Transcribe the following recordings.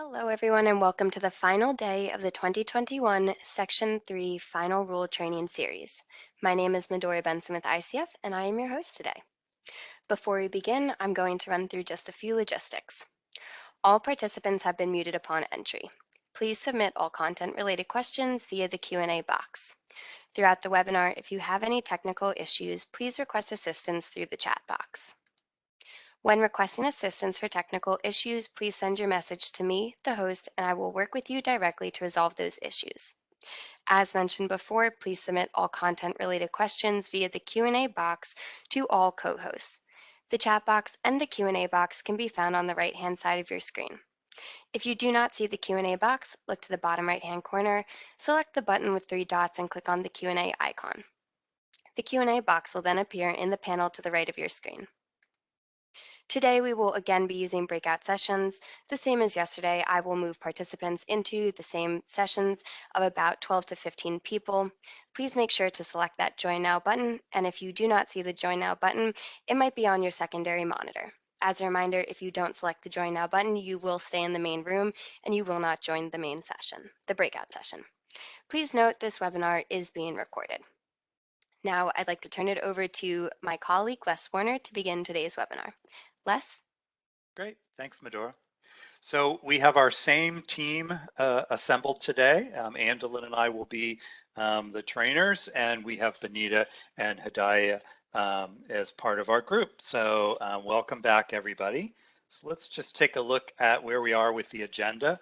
Hello, everyone, and welcome to the final day of the 2021 Section 3 Final Rule Training Series. My name is Midori Benson with ICF, and I am your host today. Before we begin, I'm going to run through just a few logistics. All participants have been muted upon entry. Please submit all content-related questions via the Q&A box. Throughout the webinar, if you have any technical issues, please request assistance through the chat box. When requesting assistance for technical issues, please send your message to me, the host, and I will work with you directly to resolve those issues. As mentioned before, please submit all content-related questions via the Q&A box to all co-hosts. The chat box and the Q&A box can be found on the right-hand side of your screen. If you do not see the Q&A box, look to the bottom right-hand corner, select the button with 3 dots, and click on the Q&A icon. The Q&A box will then appear in the panel to the right of your screen. Today, we will again be using breakout sessions. The same as yesterday, I will move participants into the same sessions of about 12 to 15 people. Please make sure to select that Join Now button, and if you do not see the Join Now button, it might be on your secondary monitor. As a reminder, if you don't select the Join Now button, you will stay in the main room and you will not join the main session, the breakout session. Please note this webinar is being recorded. Now, I'd like to turn it over to my colleague, Les Warner, to begin today's webinar. Les? Great, thanks, Medora. So we have our same team assembled today. Andalyn and I will be the trainers, and we have Benita and Hidayah as part of our group. So welcome back, everybody. So let's just take a look at where we are with the agenda.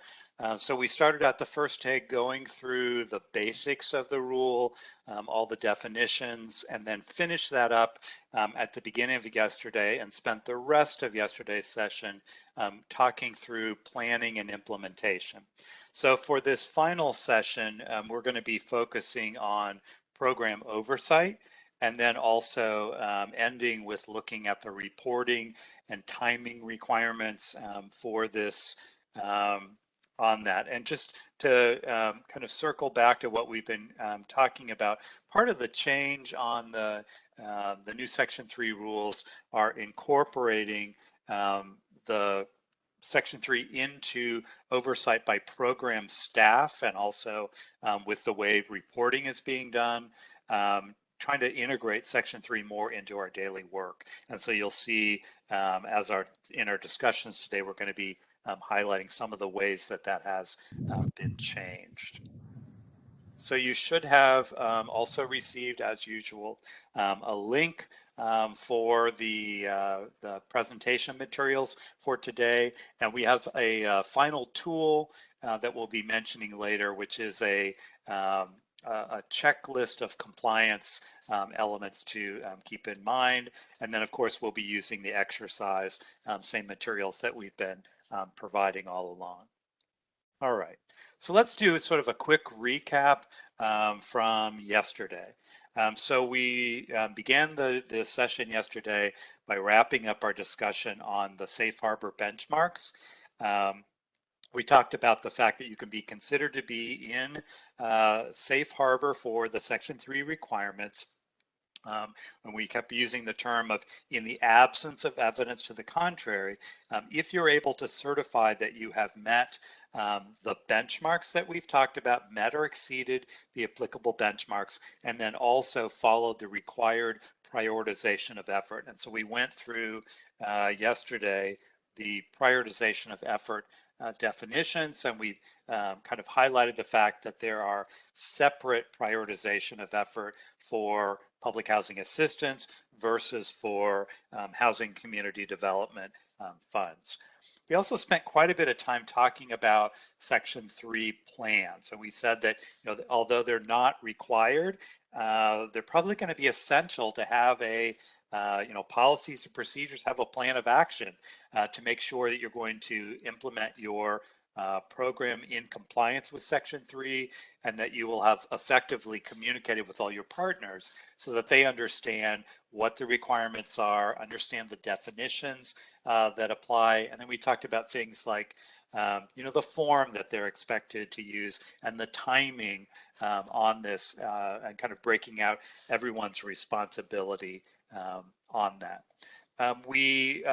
So we started out the first day going through the basics of the rule, all the definitions, and then finished that up at the beginning of yesterday and spent the rest of yesterday's session talking through planning and implementation. So for this final session, we're going to be focusing on program oversight, and then also ending with looking at the reporting and timing requirements for this on that. And just to kind of circle back to what we've been talking about, part of the change on the new Section 3 rules are incorporating the Section 3 into oversight by program staff, and also with the way reporting is being done, trying to integrate Section 3 more into our daily work. And so you'll see in our discussions today, we're going to be highlighting some of the ways that that has been changed. So you should have also received, as usual, a link for the presentation materials for today. And we have a final tool that we'll be mentioning later, which is a checklist of compliance elements to keep in mind. And then, of course, we'll be using the exercise, same materials that we've been providing all along. All right, so let's do sort of a quick recap from yesterday. So we began the session yesterday by wrapping up our discussion on the safe harbor benchmarks. We talked about the fact that you can be considered to be in safe harbor for the Section 3 requirements. And we kept using the term of in the absence of evidence to the contrary, if you're able to certify that you have met the benchmarks that we've talked about, met or exceeded the applicable benchmarks, and then also followed the required prioritization of effort. And so we went through yesterday the prioritization of effort definitions, and we kind of highlighted the fact that there are separate prioritization of effort for public housing assistance versus for housing community development funds. We also spent quite a bit of time talking about Section 3 plans. So we said that, although they're not required, they're probably going to be essential to have a policies and procedures, have a plan of action to make sure that you're going to implement your program in compliance with Section 3, and that you will have effectively communicated with all your partners so that they understand what the requirements are, understand the definitions that apply. And then we talked about things like the form that they're expected to use and the timing on this, and kind of breaking out everyone's responsibility on that. We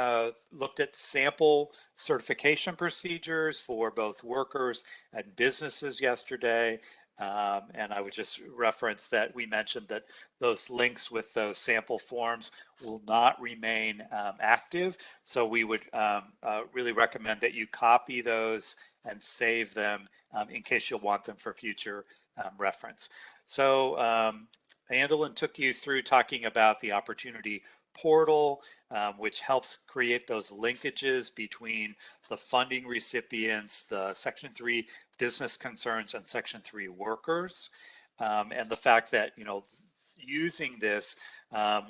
looked at sample certification procedures for both workers and businesses yesterday. And I would just reference that we mentioned that those links with those sample forms will not remain active. So we would really recommend that you copy those and save them in case you'll want them for future reference. So Andelin took you through talking about the opportunity portal, which helps create those linkages between the funding recipients, the Section 3 business concerns, and Section 3 workers. And the fact that, using this,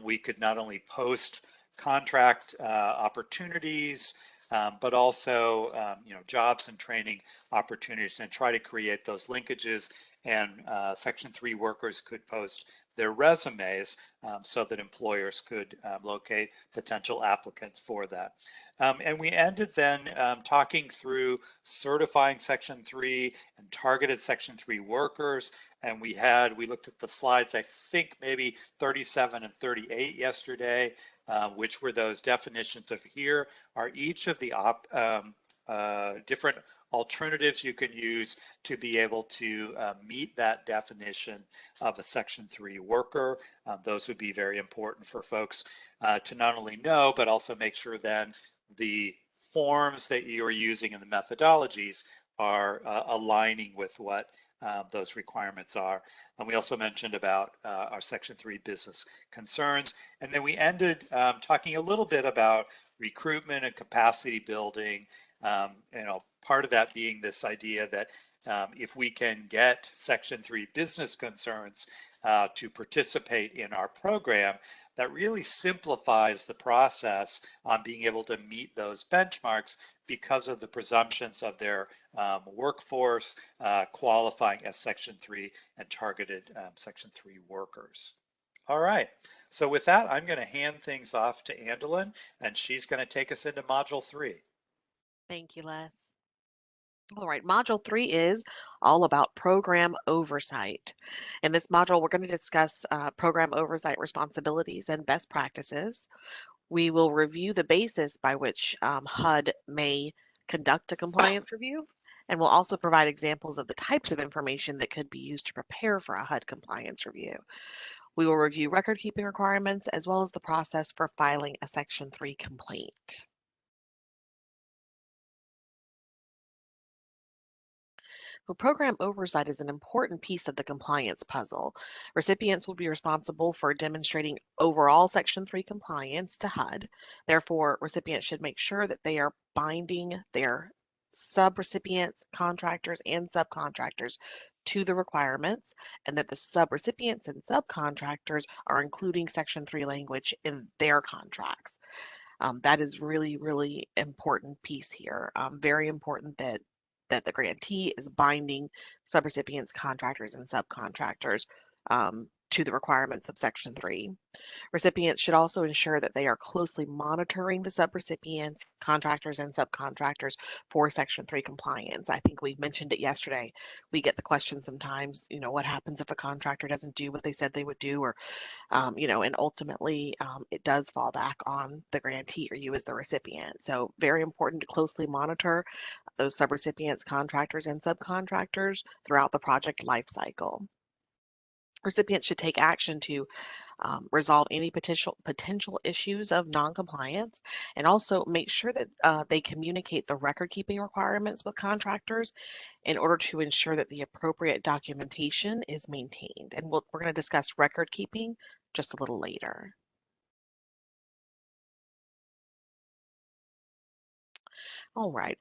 we could not only post contract opportunities, but also, jobs and training opportunities, and try to create those linkages. And Section 3 workers could post their resumes so that employers could locate potential applicants for that. And we ended then talking through certifying Section 3 and targeted Section 3 workers. And we looked at the slides, I think maybe 37 and 38 yesterday, which were those definitions of here are each of the different alternatives you can use to be able to meet that definition of a Section 3 worker. Those would be very important for folks to not only know, but also make sure then the forms that you are using and the methodologies are aligning with what those requirements are. And we also mentioned about our Section 3 business concerns. And then we ended talking a little bit about recruitment and capacity building. Part of that being this idea that if we can get Section 3 business concerns to participate in our program, that really simplifies the process on being able to meet those benchmarks because of the presumptions of their workforce qualifying as Section 3 and targeted Section 3 workers. All right, so with that, I'm going to hand things off to Andelin, and she's going to take us into Module 3. Thank you, Les. All right, Module 3 is all about program oversight. In this module, we're going to discuss program oversight responsibilities and best practices. We will review the basis by which HUD may conduct a compliance review, and we'll also provide examples of the types of information that could be used to prepare for a HUD compliance review. We will review record-keeping requirements as well as the process for filing a Section 3 complaint. Well, program oversight is an important piece of the compliance puzzle. Recipients will be responsible for demonstrating overall Section 3 compliance to HUD. Therefore, recipients should make sure that they are binding their subrecipients, contractors, and subcontractors to the requirements, and that the subrecipients and subcontractors are including Section 3 language in their contracts. That is really, really important piece here. Very important that the grantee is binding subrecipients, contractors, and subcontractors to the requirements of Section 3. Recipients should also ensure that they are closely monitoring the subrecipients, contractors, and subcontractors for Section 3 compliance. I think we mentioned it yesterday. We get the question sometimes, what happens if a contractor doesn't do what they said they would do, or and ultimately it does fall back on the grantee or you as the recipient. So very important to closely monitor those subrecipients, contractors, and subcontractors throughout the project lifecycle. Recipients should take action to resolve any potential issues of noncompliance, and also make sure that they communicate the record keeping requirements with contractors in order to ensure that the appropriate documentation is maintained. And we're going to discuss record keeping just a little later. All right.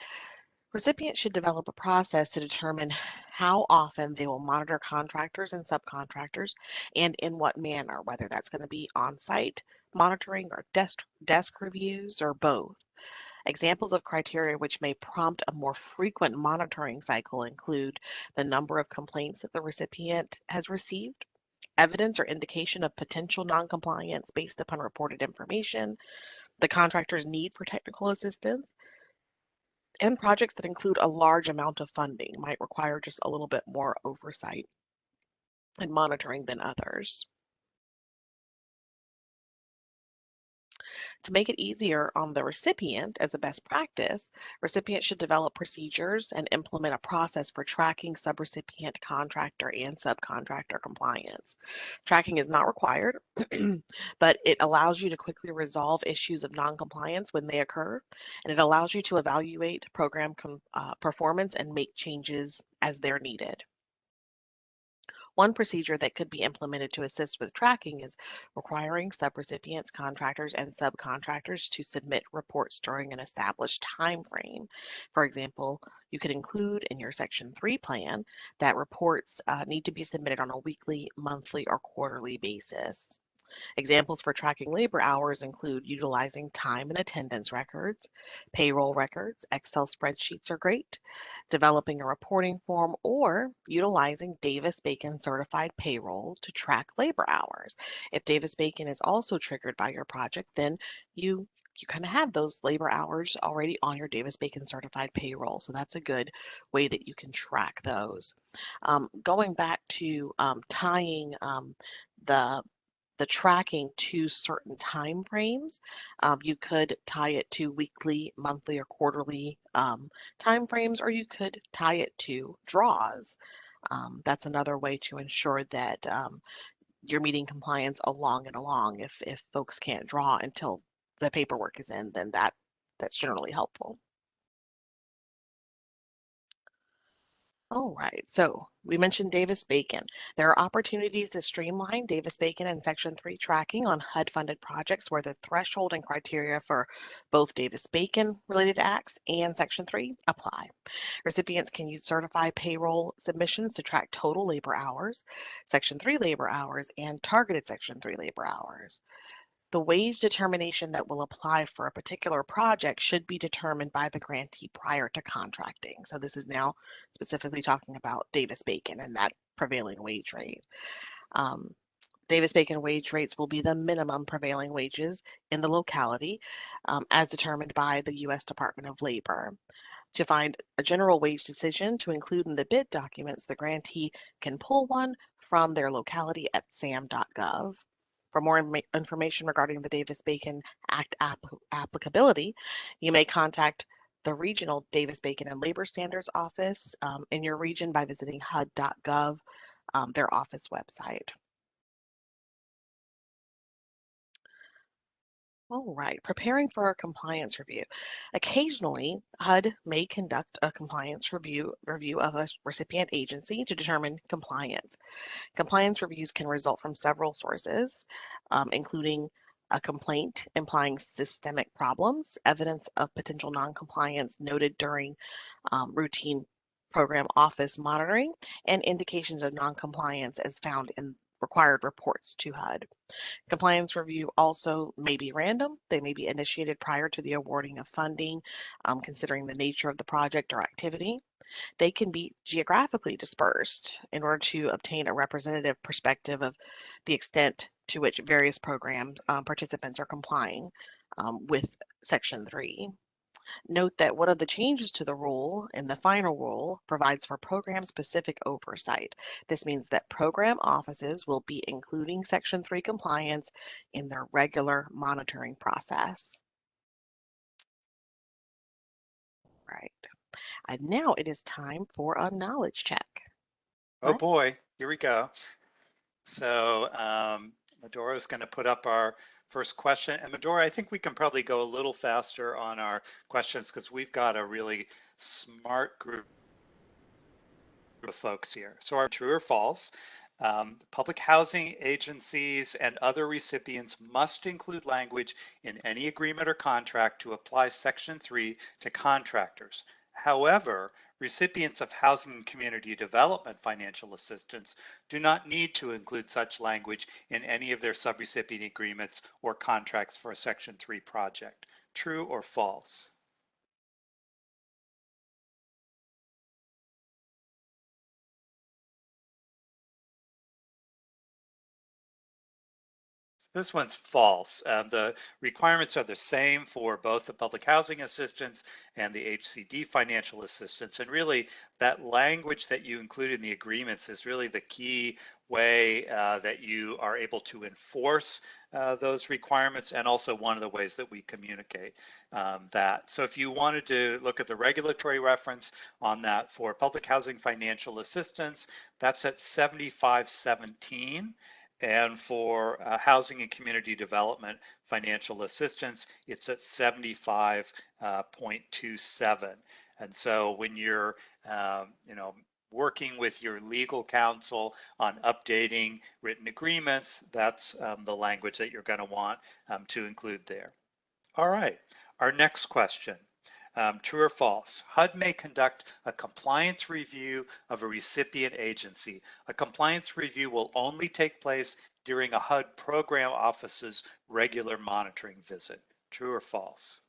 Recipients should develop a process to determine how often they will monitor contractors and subcontractors and in what manner, whether that's going to be on-site monitoring or desk reviews or both. Examples of criteria which may prompt a more frequent monitoring cycle include the number of complaints that the recipient has received, evidence or indication of potential noncompliance based upon reported information, the contractor's need for technical assistance, and projects that include a large amount of funding might require just a little bit more oversight and monitoring than others. To make it easier on the recipient as a best practice, recipients should develop procedures and implement a process for tracking subrecipient, contractor, and subcontractor compliance. Tracking is not required, but it allows you to quickly resolve issues of noncompliance when they occur, and it allows you to evaluate program performance and make changes as they're needed. One procedure that could be implemented to assist with tracking is requiring subrecipients, contractors, and subcontractors to submit reports during an established time frame. For example, you could include in your Section 3 plan that reports need to be submitted on a weekly, monthly, or quarterly basis. Examples for tracking labor hours include utilizing time and attendance records, payroll records, Excel spreadsheets are great, developing a reporting form, or utilizing Davis-Bacon certified payroll to track labor hours. If Davis-Bacon is also triggered by your project, then you kind of have those labor hours already on your Davis-Bacon certified payroll. So that's a good way that you can track those. Going back to tying the the tracking to certain time frames. You could tie it to weekly, monthly, or quarterly time frames, or you could tie it to draws. That's another way to ensure that you're meeting compliance along and along. If folks can't draw until the paperwork is in, then that's generally helpful. All right, so we mentioned Davis-Bacon. There are opportunities to streamline Davis-Bacon and Section 3 tracking on HUD-funded projects where the threshold and criteria for both Davis-Bacon related acts and Section 3 apply. Recipients can use certified payroll submissions to track total labor hours, Section 3 labor hours, and targeted Section 3 labor hours. The wage determination that will apply for a particular project should be determined by the grantee prior to contracting. So this is now specifically talking about Davis-Bacon and that prevailing wage rate. Um, Davis-Bacon wage rates will be the minimum prevailing wages in the locality as determined by the U.S. Department of Labor. To find a general wage decision to include in the bid documents, the grantee can pull one from their locality at sam.gov. For more information regarding the Davis-Bacon Act applicability, you may contact the Regional Davis-Bacon and Labor Standards Office in your region by visiting hud.gov, their office website. All right, preparing for a compliance review. Occasionally, HUD may conduct a compliance review of a recipient agency to determine compliance. Compliance reviews can result from several sources, including a complaint implying systemic problems, evidence of potential noncompliance noted during routine program office monitoring, and indications of noncompliance as found in required reports to HUD. Compliance review also may be random. They may be initiated prior to the awarding of funding, considering the nature of the project or activity. They can be geographically dispersed in order to obtain a representative perspective of the extent to which various program participants are complying with Section 3. Note that one of the changes to the rule in the final rule provides for program-specific oversight. This means that program offices will be including Section 3 compliance in their regular monitoring process. Right. And now it is time for a knowledge check. Oh boy, here we go. So Medora is going to put up our first question. And Medora, I think we can probably go a little faster on our questions because we've got a really smart group of folks here. So are true or false? Public housing agencies and other recipients must include language in any agreement or contract to apply Section 3 to contractors. However, recipients of housing and community development financial assistance do not need to include such language in any of their subrecipient agreements or contracts for a Section 3 project. True or false? This one's false. The requirements are the same for both the public housing assistance and the HCD financial assistance. And really, that language that you include in the agreements is really the key way that you are able to enforce those requirements, and also one of the ways that we communicate that. So if you wanted to look at the regulatory reference on that for public housing financial assistance, that's at 7517. And for housing and community development financial assistance, it's at 75.27. And so when you're, working with your legal counsel on updating written agreements, that's the language that you're going to want to include there. All right, our next question. True or false? HUD may conduct a compliance review of a recipient agency. A compliance review will only take place during a HUD program office's regular monitoring visit. True or false?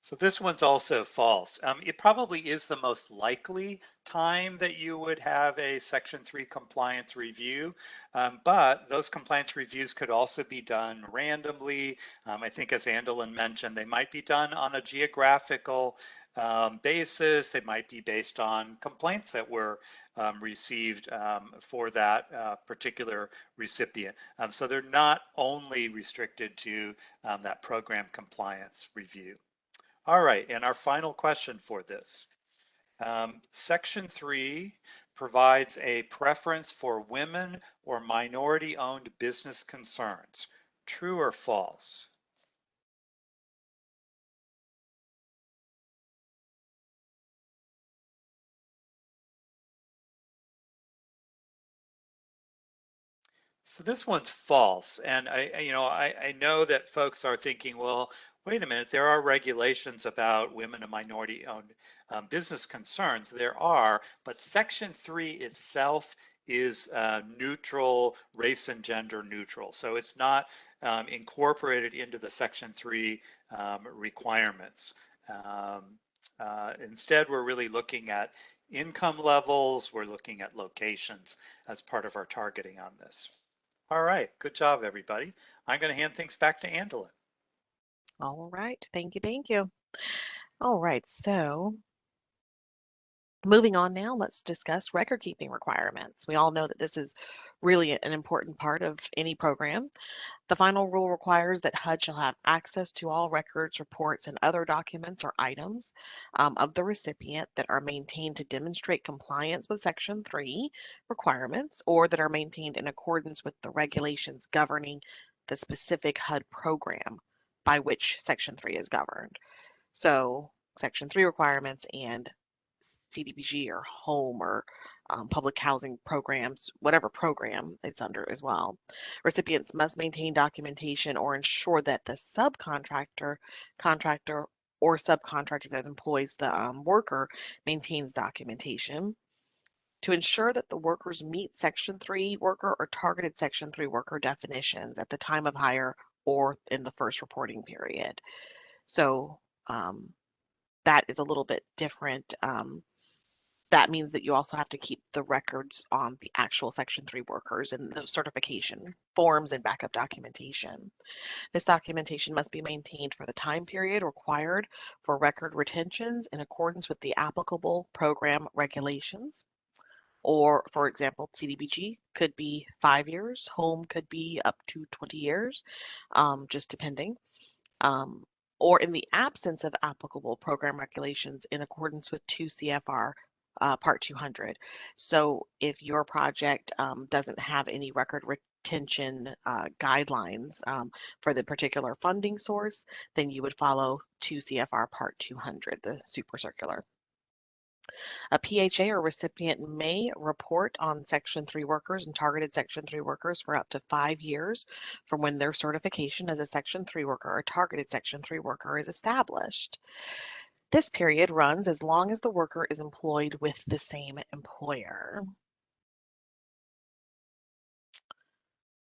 So this one's also false. It probably is the most likely time that you would have a Section 3 compliance review, but those compliance reviews could also be done randomly. I think as Andelin mentioned, they might be done on a geographical basis. They might be based on complaints that were received for that particular recipient. So they're not only restricted to that program compliance review. All right, and our final question for this. Section 3 provides a preference for women or minority-owned business concerns. True or false? So this one's false, and I know that folks are thinking, well, wait a minute, there are regulations about women and minority-owned business concerns. There are, but Section 3 itself is neutral, race and gender neutral. So it's not incorporated into the Section 3 requirements. Instead, we're really looking at income levels, we're looking at locations as part of our targeting on this. All right, good job, everybody. I'm going to hand things back to Andelin. All right. Thank you. Thank you. All right. So moving on now, let's discuss record keeping requirements. We all know that this is really an important part of any program. The final rule requires that HUD shall have access to all records, reports, and other documents or items of the recipient that are maintained to demonstrate compliance with Section 3 requirements or that are maintained in accordance with the regulations governing the specific HUD program by which Section 3 is governed. So Section 3 requirements and CDBG or home or public housing programs, whatever program it's under as well. Recipients must maintain documentation or ensure that the subcontractor, contractor, or subcontractor that employs the worker maintains documentation to ensure that the workers meet Section 3 worker or targeted Section 3 worker definitions at the time of hire or in the first reporting period. So that is a little bit different. That means that you also have to keep the records on the actual Section 3 workers and those certification forms and backup documentation. This documentation must be maintained for the time period required for record retentions in accordance with the applicable program regulations. Or, for example, CDBG could be 5 years, home could be up to 20 years, just depending. Um, or in the absence of applicable program regulations in accordance with 2 CFR Part 200. So if your project doesn't have any record retention guidelines for the particular funding source, then you would follow 2 CFR Part 200, the super circular. A PHA or recipient may report on Section 3 workers and targeted Section 3 workers for up to 5 years from when their certification as a Section 3 worker or targeted Section 3 worker is established. This period runs as long as the worker is employed with the same employer.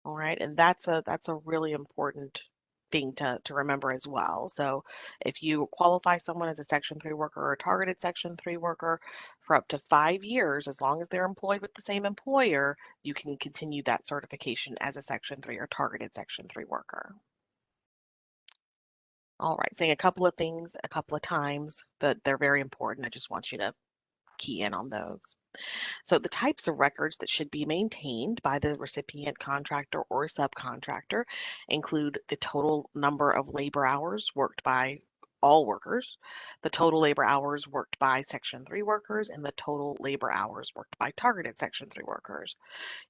All right, and that's a really important thing to remember as well. So if you qualify someone as a Section 3 worker or a targeted Section 3 worker for up to 5 years, as long as they're employed with the same employer, you can continue that certification as a Section 3 or targeted Section 3 worker. All right, saying a couple of things a couple of times, but they're very important. I just want you to key in on those. So the types of records that should be maintained by the recipient, contractor, or subcontractor include the total number of labor hours worked by all workers, the total labor hours worked by Section 3 workers, and the total labor hours worked by targeted Section 3 workers.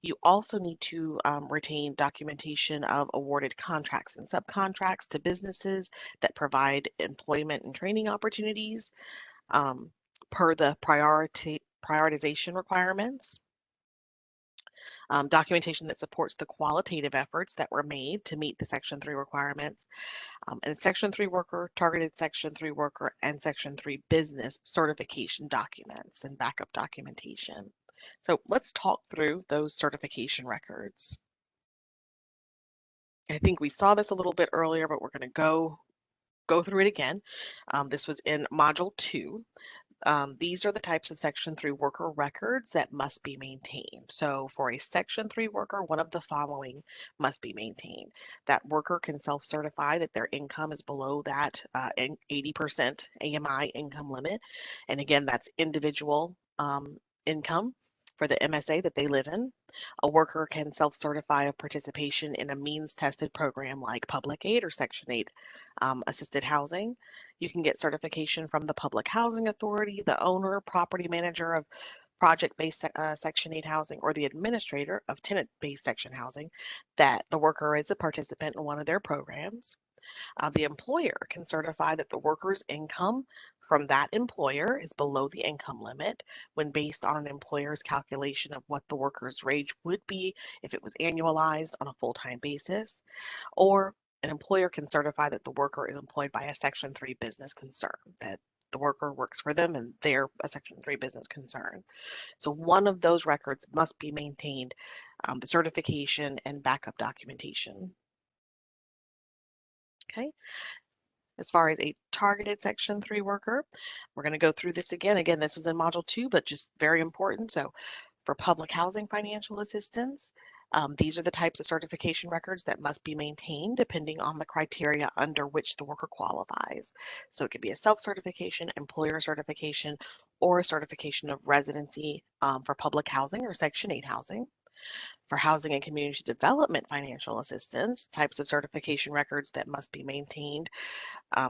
You also need to retain documentation of awarded contracts and subcontracts to businesses that provide employment and training opportunities um, per the prioritization requirements. Documentation that supports the qualitative efforts that were made to meet the Section 3 requirements, and Section 3 worker, targeted Section 3 worker, and Section 3 business certification documents and backup documentation. So let's talk through those certification records. I think we saw this a little bit earlier, but we're going to go through it again. This was in Module 2. These are the types of Section 3 worker records that must be maintained. So for a Section 3 worker, one of the following must be maintained. That worker can self-certify that their income is below that 80% AMI income limit. And again, that's individual income for the MSA that they live in. A worker can self-certify of participation in a means-tested program like public aid or Section 8 assisted housing. You can get certification from the Public Housing Authority, the owner, property manager of project-based Section 8 housing, or the administrator of tenant-based section housing that the worker is a participant in one of their programs. The employer can certify that the worker's income from that employer is below the income limit when based on an employer's calculation of what the worker's wage would be if it was annualized on a full-time basis, or an employer can certify that the worker is employed by a Section 3 business concern, that the worker works for them and they're a Section 3 business concern. So one of those records must be maintained, the certification and backup documentation. Okay. As far as a targeted Section 3 worker, we're going to go through this again. Again, this was in Module 2, but just very important. So for public housing financial assistance, these are the types of certification records that must be maintained depending on the criteria under which the worker qualifies. So it could be a self-certification, employer certification, or a certification of residency for public housing or Section 8 housing. For housing and community development financial assistance, types of certification records that must be maintained,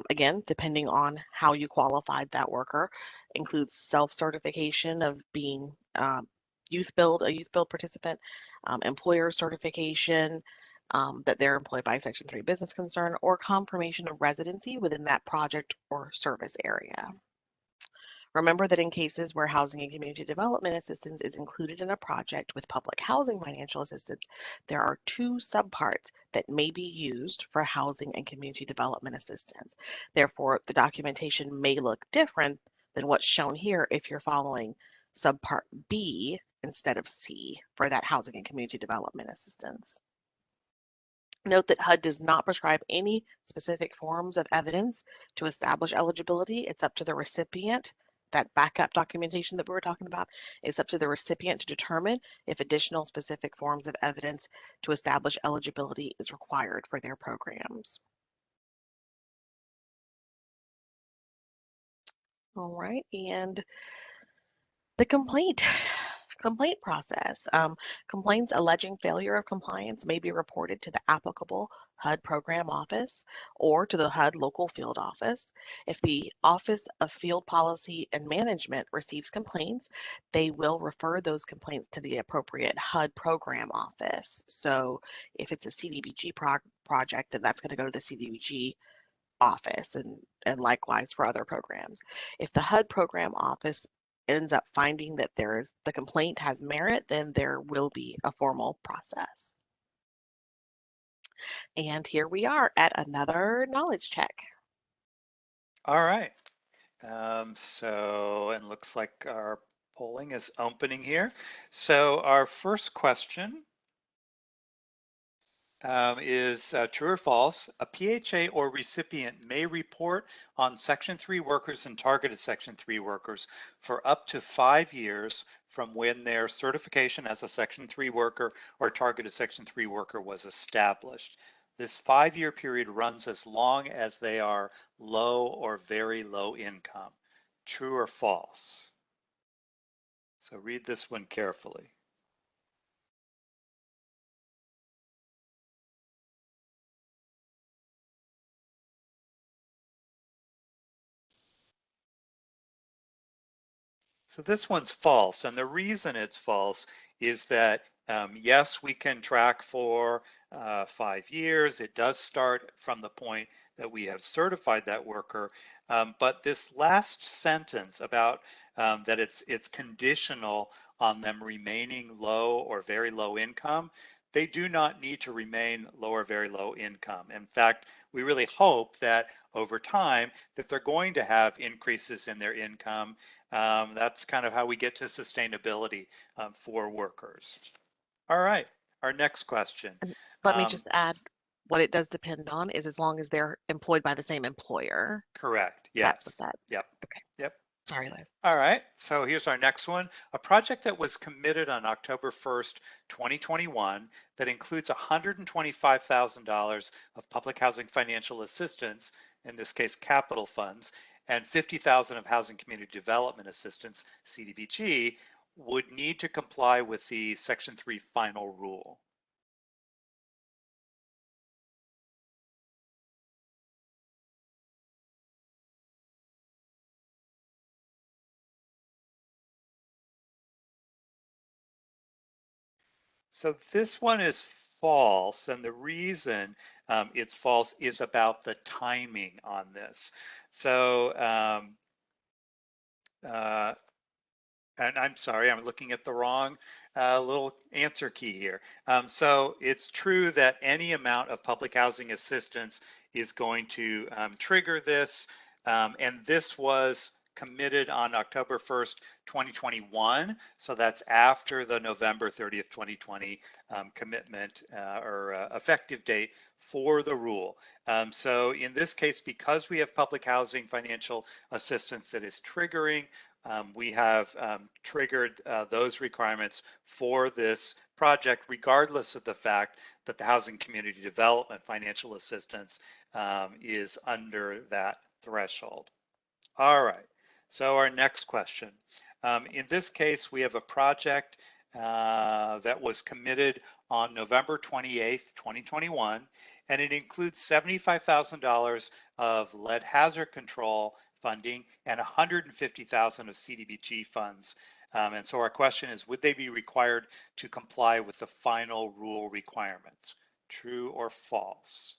again, depending on how you qualified that worker, includes self-certification of being a youth build participant, employer certification that they're employed by a Section 3 business concern, or confirmation of residency within that project or service area. Remember that in cases where housing and community development assistance is included in a project with public housing financial assistance, there are two subparts that may be used for housing and community development assistance. Therefore, the documentation may look different than what's shown here if you're following subpart B instead of C for that housing and community development assistance. Note that HUD does not prescribe any specific forms of evidence to establish eligibility. It's up to the recipient. That backup documentation that we were talking about is up to the recipient to determine if additional specific forms of evidence to establish eligibility is required for their programs. All right, and the complaint process. Complaints alleging failure of compliance may be reported to the applicable HUD program office or to the HUD local field office. If the Office of Field Policy and Management receives complaints, they will refer those complaints to the appropriate HUD program office. So if it's a CDBG project, then that's going to go to the CDBG office, and likewise for other programs. If the HUD program office ends up finding that the complaint has merit, then there will be a formal process. And here we are at another knowledge check. All right. And looks like our polling is opening here. So our first question is true or false. A PHA or recipient may report on Section 3 workers and targeted Section 3 workers for up to 5 years from when their certification as a Section 3 worker or targeted Section 3 worker was established. This 5-year period runs as long as they are low or very low income. True or false? So read this one carefully. So this one's false, and the reason it's false is that yes, we can track for 5 years. It does start from the point that we have certified that worker, but this last sentence about that it's conditional on them remaining low or very low income. They do not need to remain low or very low income. In fact, we really hope that over time that they're going to have increases in their income. That's kind of how we get to sustainability for workers. All right, our next question. And let me Um, just add, what it does depend on is as long as they're employed by the same employer. correct, That's what yes. that. Yep, Okay. yep. Sorry, Liz. All right, so here's our next one. A project that was committed on October 1st, 2021 that includes $125,000 of public housing financial assistance, in this case capital funds, and 50,000 of housing community development assistance, CDBG, would need to comply with the Section 3 final rule. So this one is false, and the reason it's false is about the timing on this. So, uh, and I'm sorry, I'm looking at the wrong little answer key here. So it's true that any amount of public housing assistance is going to trigger this, and this was committed on October 1st, 2021. So that's after the November 30th, 2020 commitment or effective date for the rule. So in this case, because we have public housing financial assistance that is triggering, we have triggered those requirements for this project, regardless of the fact that the housing community development financial assistance is under that threshold. All right, so our next question. In this case, we have a project that was committed on November 28th, 2021, and it includes $75,000 of lead hazard control funding and 150,000 of CDBG funds. And so our question is, would they be required to comply with the final rule requirements? True or false?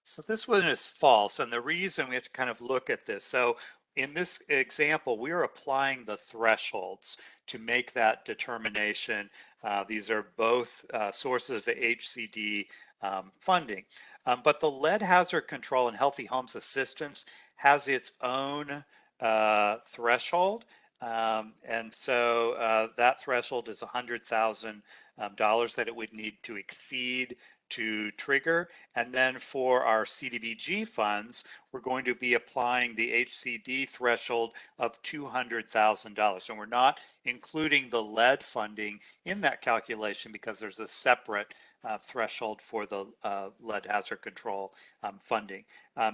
So this one is false, and the reason we have to kind of look at this. So in this example, we are applying the thresholds to make that determination. These are both sources of HCD funding. But the lead hazard control and healthy homes assistance has its own threshold. And so that threshold is $100,000 that it would need to exceed to trigger. And then for our CDBG funds, we're going to be applying the HCD threshold of $200,000. And we're not including the lead funding in that calculation because there's a separate threshold for the lead hazard control funding.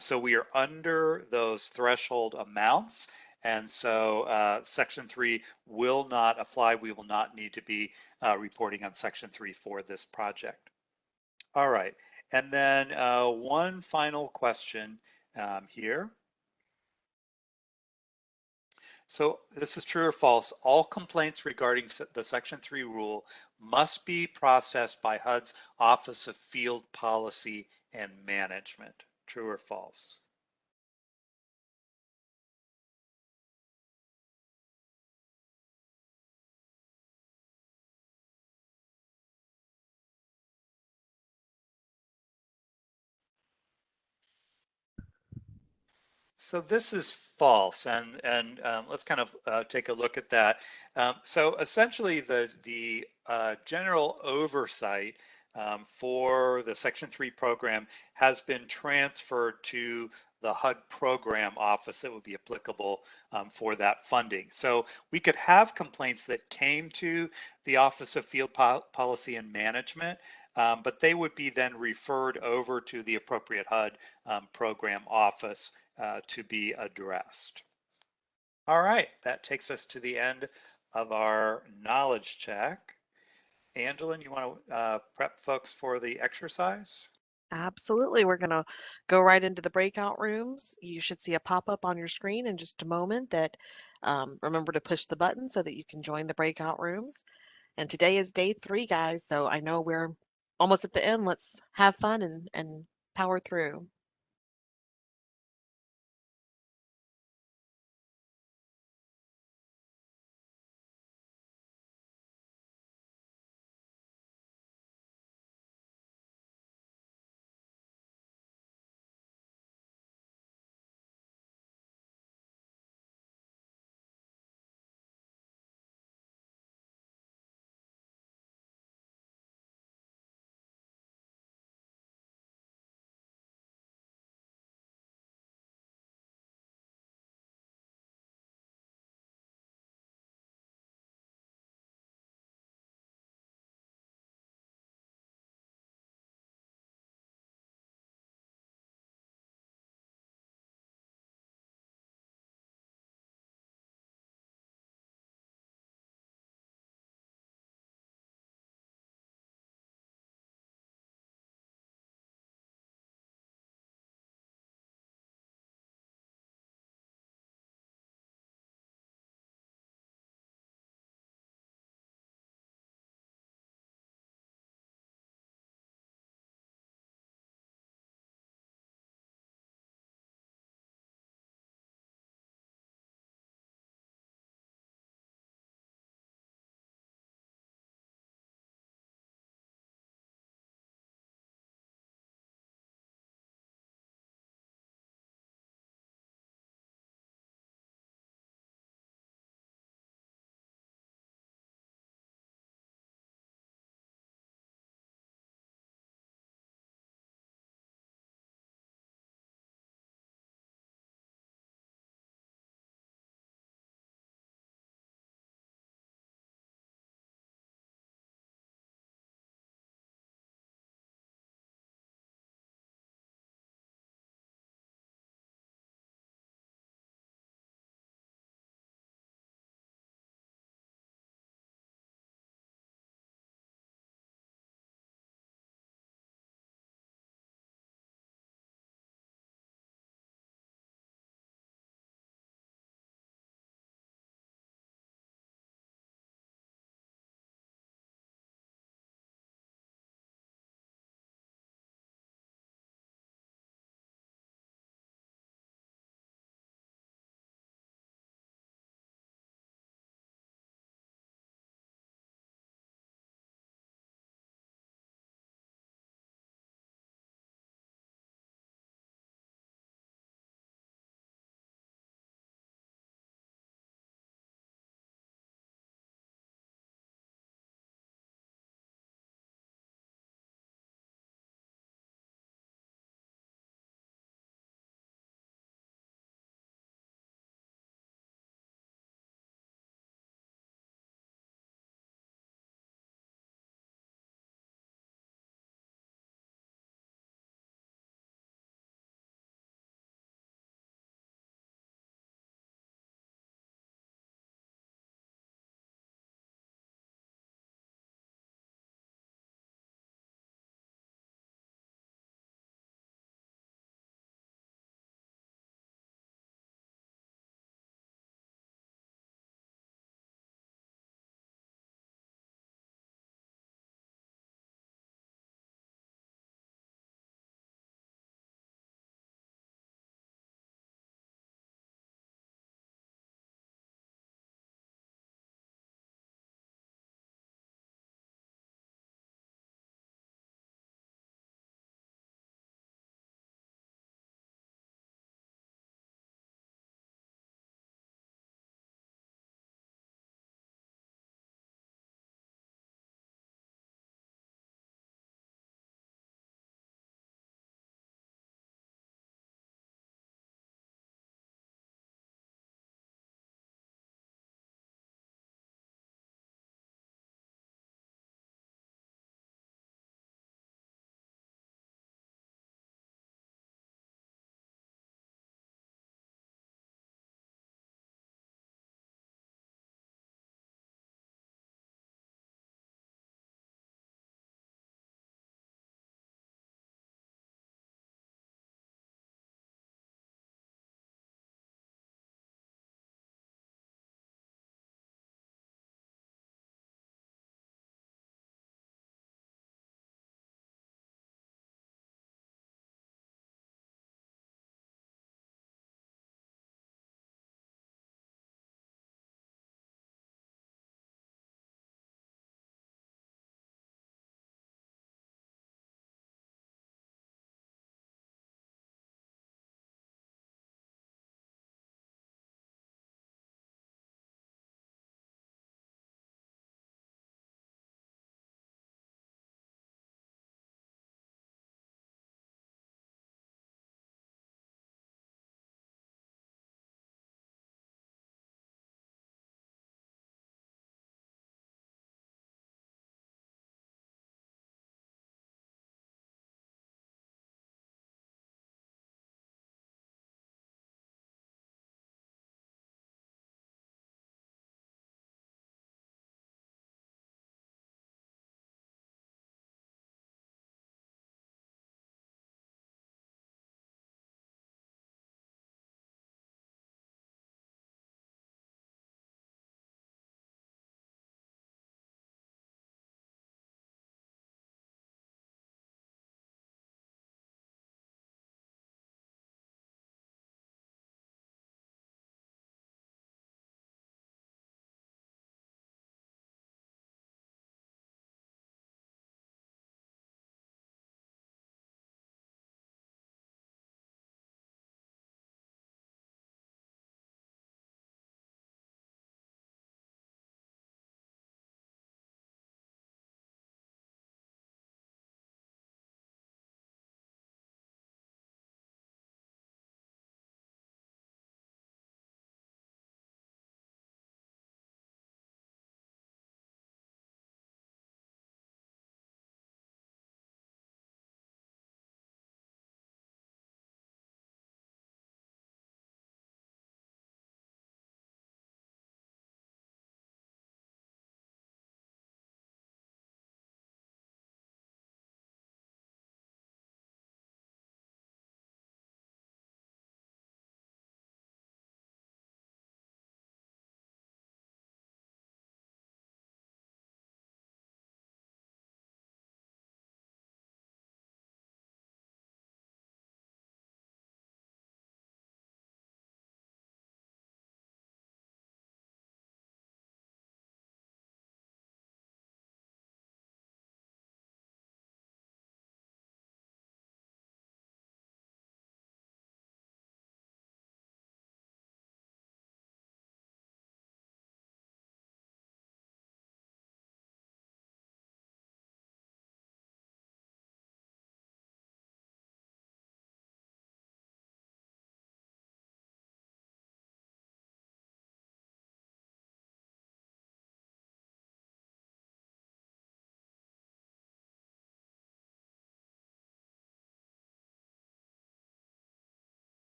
So we are under those threshold amounts. And so Section 3 will not apply. We will not need to be reporting on Section 3 for this project. All right, and then one final question here. So this is true or false. All complaints regarding the Section 3 rule must be processed by HUD's Office of Field Policy and Management. True or false? So this is false, and let's kind of take a look at that. So essentially, the general oversight for the Section 3 program has been transferred to the HUD program office that would be applicable for that funding. So we could have complaints that came to the Office of Field Policy and Management, but they would be then referred over to the appropriate HUD program office to be addressed. All right, that takes us to the end of our knowledge check. Angela, you want to prep folks for the exercise? Absolutely. We're going to go right into the breakout rooms. You should see a pop-up on your screen in just a moment that remember to push the button so that you can join the breakout rooms. And today is day 3, guys. So I know we're almost at the end. Let's have fun and power through.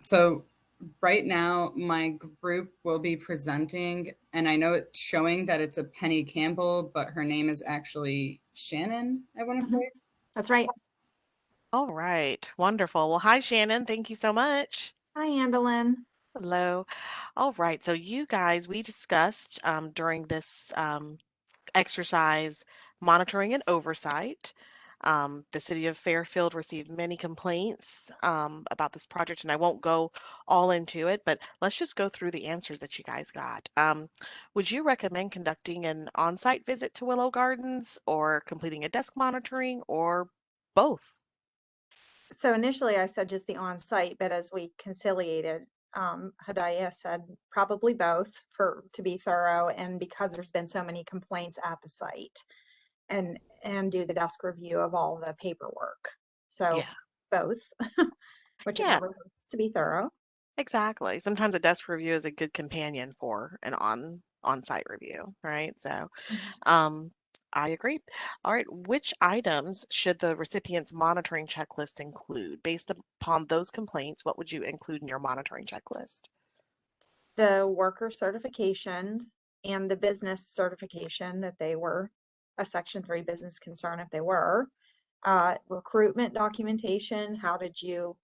So right now my group will be presenting, and I know it's showing that it's a Penny Campbell, but her name is actually Shannon, I want to say. That's right. All right, wonderful. Well, hi, Shannon. Thank you so much. Hi, Amberlyn. Hello. All right, so you guys, we discussed during this exercise monitoring and oversight. The city of Fairfield received many complaints about this project, and I won't go all into it, but let's just go through the answers that you guys got. Would you recommend conducting an on-site visit to Willow Gardens or completing a desk monitoring or both? So initially I said just the on-site, but as we conciliated, Hadaya said probably both to be thorough, and because there's been so many complaints at the site, and do the desk review of all the paperwork. So Yeah, both, yeah, whichever hurts to be thorough. exactly. Sometimes a desk review is a good companion for an on-site review, right? So Mhm. Um, I agree. All right, which items should the recipient's monitoring checklist include? Based upon those complaints, what would you include in your monitoring checklist? The worker certifications and the business certification that they were a Section 3 business concern if they were. Recruitment documentation, how did you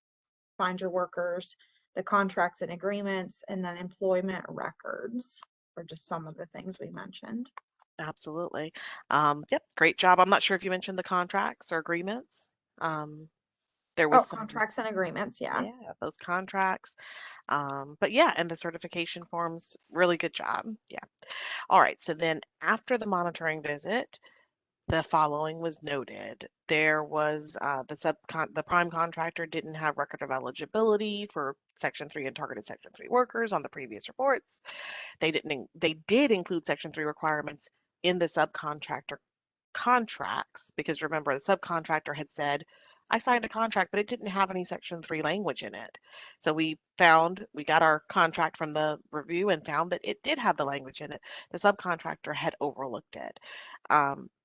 find your workers, the contracts and agreements, and then employment records are just some of the things we mentioned. Absolutely. Yep, great job. I'm not sure if you mentioned the contracts or agreements. Um, there Oh, was some, contracts and agreements, yeah. yeah, those contracts. But yeah, and the certification forms, really good job. Yeah. All right, so then after the monitoring visit, the following was noted. There was the prime contractor didn't have record of eligibility for Section 3 and targeted Section 3 workers on the previous reports. They did include Section 3 requirements in the subcontractor contracts, because remember the subcontractor had said, I signed a contract, but it didn't have any Section 3 language in it. So we got our contract from the review and found that it did have the language in it. The subcontractor had overlooked it.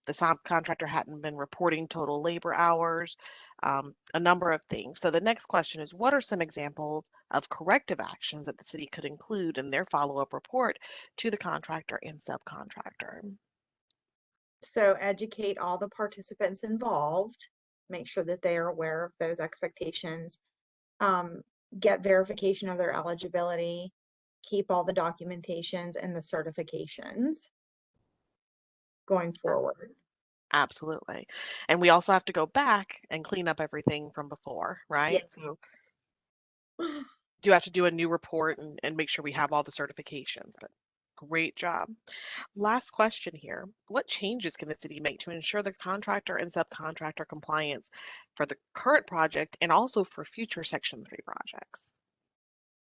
The subcontractor hadn't been reporting total labor hours, a number of things. So the next question is, what are some examples of corrective actions that the city could include in their follow-up report to the contractor and subcontractor? So educate all the participants involved, make sure that they are aware of those expectations, um, get verification of their eligibility, keep all the documentations and the certifications going forward. Absolutely. And we also have to go back and clean up everything from before, Yeah. right? So do have to do a new report and make sure we have all the certifications. But great job. Last question here. What changes can the city make to ensure the contractor and subcontractor compliance for the current project and also for future Section 3 projects?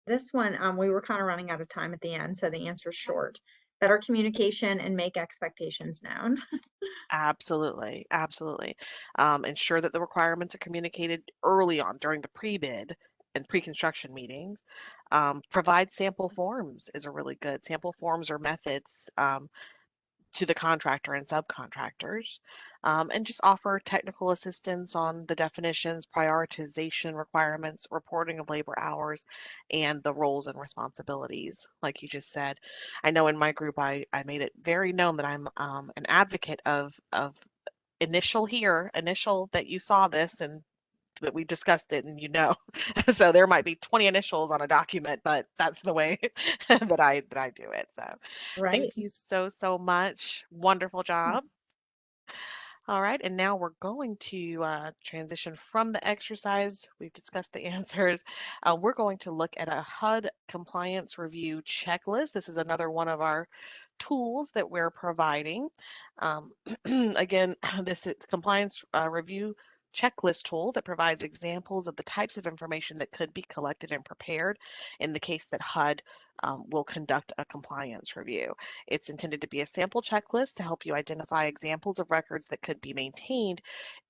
This one, we were kind of running out of time at the end, so the answer is short. Better communication and make expectations known. Absolutely, absolutely. Ensure that the requirements are communicated early on during the pre-bid and pre-construction meetings. Provide sample forms is a really good sample forms or methods to the contractor and subcontractors, and just offer technical assistance on the definitions, prioritization requirements, reporting of labor hours, and the roles and responsibilities, like you just said. I know in my group, I made it very known that I'm an advocate of initial that you saw this and that we discussed it and you know. So there might be 20 initials on a document, but that's the way that I do it. So Right. thank you so much. Wonderful job. All right, and now we're going to transition from the exercise. We've discussed the answers. We're going to look at a HUD compliance review checklist. This is another one of our tools that we're providing. Um, again, this is compliance review checklist tool that provides examples of the types of information that could be collected and prepared in the case that HUD will conduct a compliance review. It's intended to be a sample checklist to help you identify examples of records that could be maintained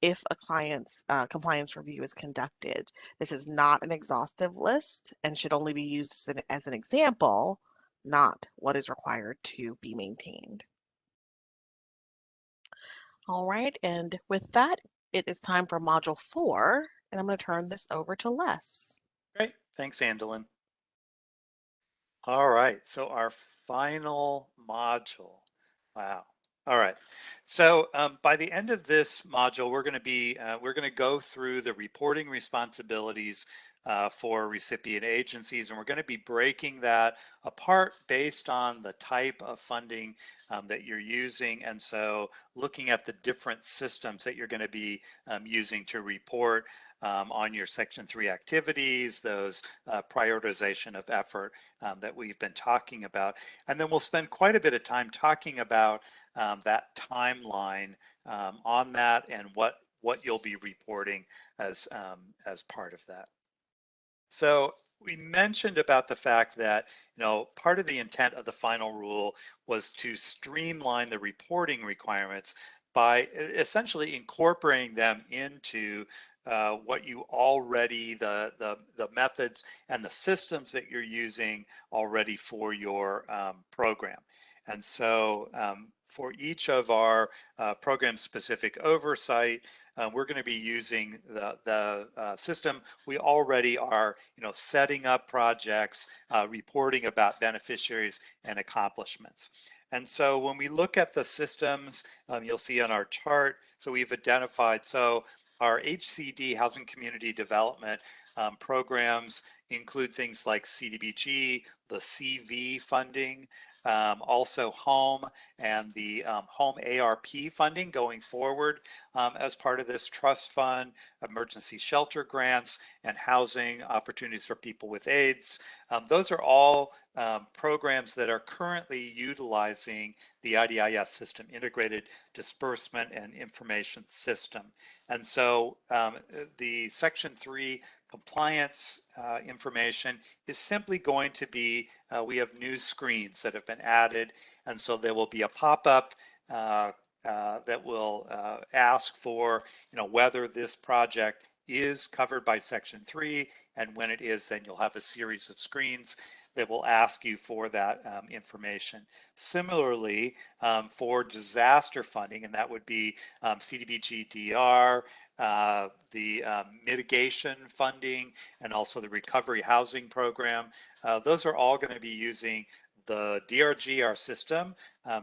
if a client's compliance review is conducted. This is not an exhaustive list and should only be used as an example, not what is required to be maintained. All right, and with that, it is time for Module 4, and I'm going to turn this over to Les. Great, thanks, Andelin. All right, so our final module. Wow. All right. So by the end of this module, we're going to go through the reporting responsibilities for recipient agencies, and we're going to be breaking that apart based on the type of funding that you're using, and so looking at the different systems that you're going to be using to report on your Section 3 activities, those prioritization of effort that we've been talking about. And then we'll spend quite a bit of time talking about that timeline on that and what you'll be reporting as part of that. So we mentioned about the fact that, part of the intent of the final rule was to streamline the reporting requirements by essentially incorporating them into what you already, the methods and the systems that you're using already for your program. And so for each of our program specific oversight, we're going to be using the system. We already are, setting up projects, reporting about beneficiaries and accomplishments. And so when we look at the systems, you'll see on our chart, so we've identified, so our HCD, Housing Community Development programs include things like CDBG, the CV funding, also home and the home ARP funding going forward as part of this trust fund, emergency shelter grants, and housing opportunities for people with AIDS. Those are all programs that are currently utilizing the IDIS system, Integrated Disbursement and Information System. And so the Section 3 compliance information is simply going to be, we have new screens that have been added, and so there will be a pop-up that will ask for, whether this project is covered by Section 3, and when it is, then you'll have a series of screens that will ask you for that information. Similarly, for disaster funding, and that would be CDBG-DR, the mitigation funding, and also the recovery housing program, those are all going to be using the DRG, our system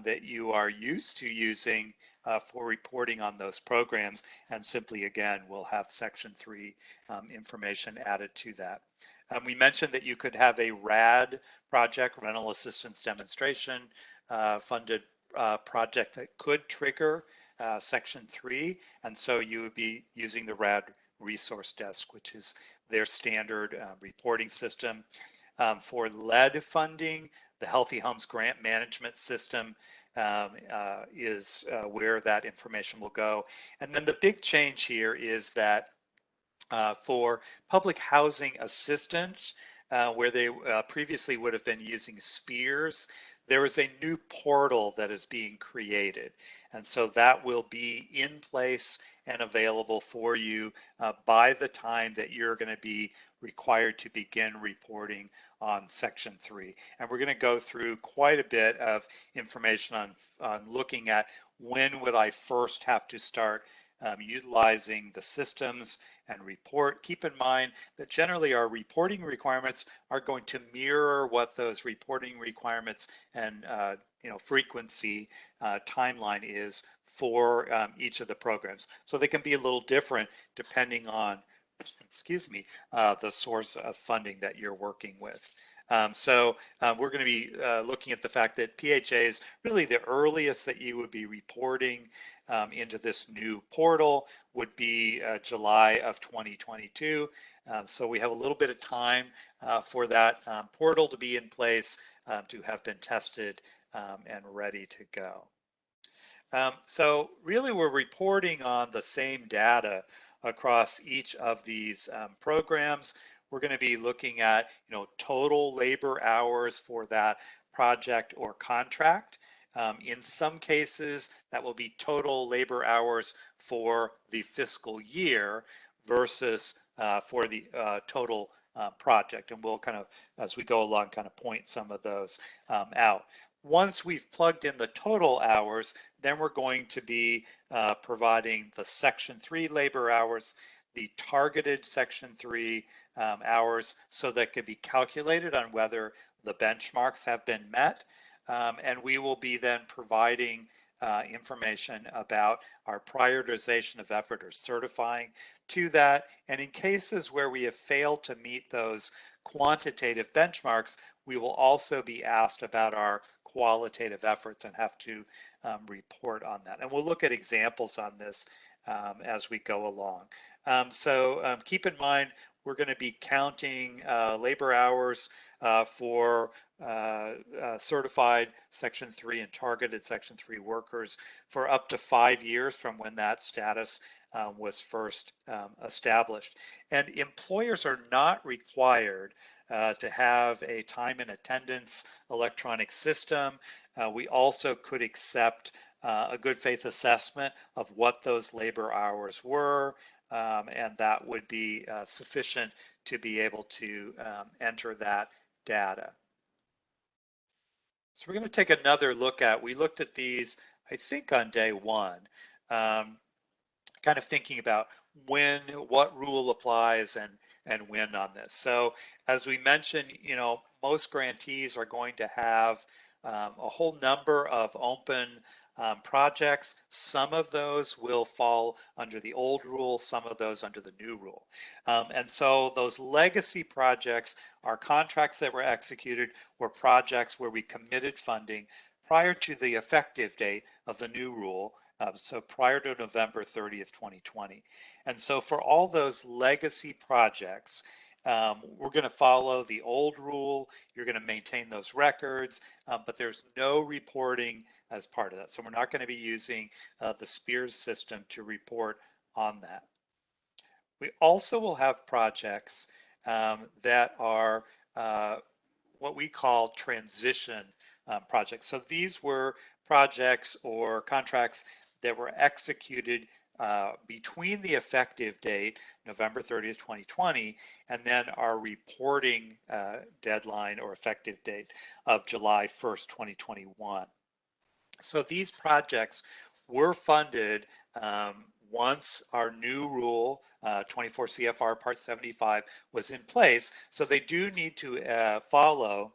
that you are used to using for reporting on those programs, and simply again we'll have Section 3 information added to that. We mentioned that you could have a RAD project, rental assistance demonstration funded project that could trigger Section 3, and so you would be using the RAD resource desk, which is their standard reporting system. For lead funding, the Healthy Homes Grant Management System is where that information will go. And then the big change here is that for public housing assistance, where they previously would have been using SPEARS, there is a new portal that is being created. And so that will be in place and available for you by the time that you're going to be required to begin reporting on Section 3. And we're going to go through quite a bit of information on looking at when would I first have to start utilizing the systems and report. Keep in mind that generally our reporting requirements are going to mirror what those reporting requirements and frequency timeline is for each of the programs. So they can be a little different depending on, excuse me, the source of funding that you're working with. So we're going to be looking at the fact that PHA is really the earliest that you would be reporting into this new portal would be July of 2022. So we have a little bit of time for that portal to be in place, to have been tested and ready to go. So really we're reporting on the same data across each of these programs. We're going to be looking at, total labor hours for that project or contract. In some cases, that will be total labor hours for the fiscal year versus for the total project. And we'll kind of, as we go along, kind of point some of those out. Once we've plugged in the total hours, then we're going to be providing the Section 3 labor hours. the targeted Section 3 hours so that can be calculated on whether the benchmarks have been met. And we will be then providing information about our prioritization of effort or certifying to that. And in cases where we have failed to meet those quantitative benchmarks, we will also be asked about our qualitative efforts and have to report on that. And we'll look at examples on this as we go along. So keep in mind, we're going to be counting labor hours for certified Section 3 and targeted Section 3 workers for up to 5 years from when that status was first established. And employers are not required to have a time and attendance electronic system. We also could accept a good faith assessment of what those labor hours were, and that would be sufficient to be able to enter that data. So we're going to take another look at, we looked at these, I think on day one, kind of thinking about when, what rule applies and when on this. So as we mentioned, you know, most grantees are going to have a whole number of open projects. Some of those will fall under the old rule, some of those under the new rule. And so those legacy projects are contracts that were executed or projects where we committed funding prior to the effective date of the new rule, so prior to November 30th, 2020. And so for all those legacy projects, we're going to follow the old rule. You're going to maintain those records, but there's no reporting as part of that. So we're not going to be using the SPEARS system to report on that. We also will have projects that are what we call transition projects. So these were projects or contracts that were executed between the effective date, November 30th, 2020, and then our reporting deadline or effective date of July 1st, 2021. So these projects were funded once our new rule, 24 CFR Part 75, was in place. So they do need to follow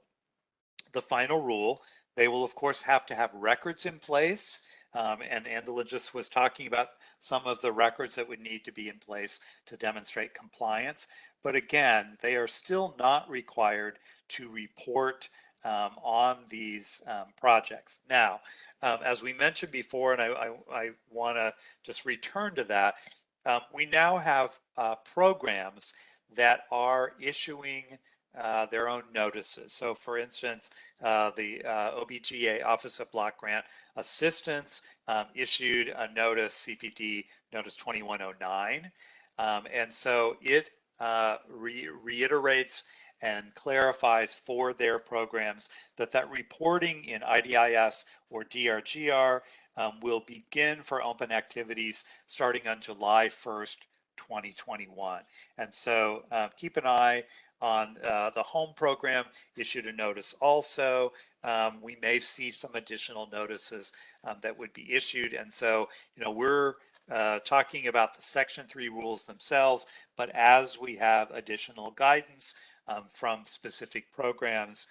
the final rule. They will, of course, have to have records in place. And Angela just was talking about some of the records that would need to be in place to demonstrate compliance. But again, they are still not required to report on these projects. Now, as we mentioned before, and I want to just return to that, we now have programs that are issuing their own notices. So for instance, the OBGA Office of Block Grant Assistance issued a notice, CPD Notice 2109. And so it reiterates and clarifies for their programs that reporting in IDIS or DRGR will begin for open activities starting on July 1st, 2021. And so keep an eye on the home program issued a notice also. We may see some additional notices that would be issued. And so, you know, we're talking about the Section 3 rules themselves, but as we have additional guidance from specific programs,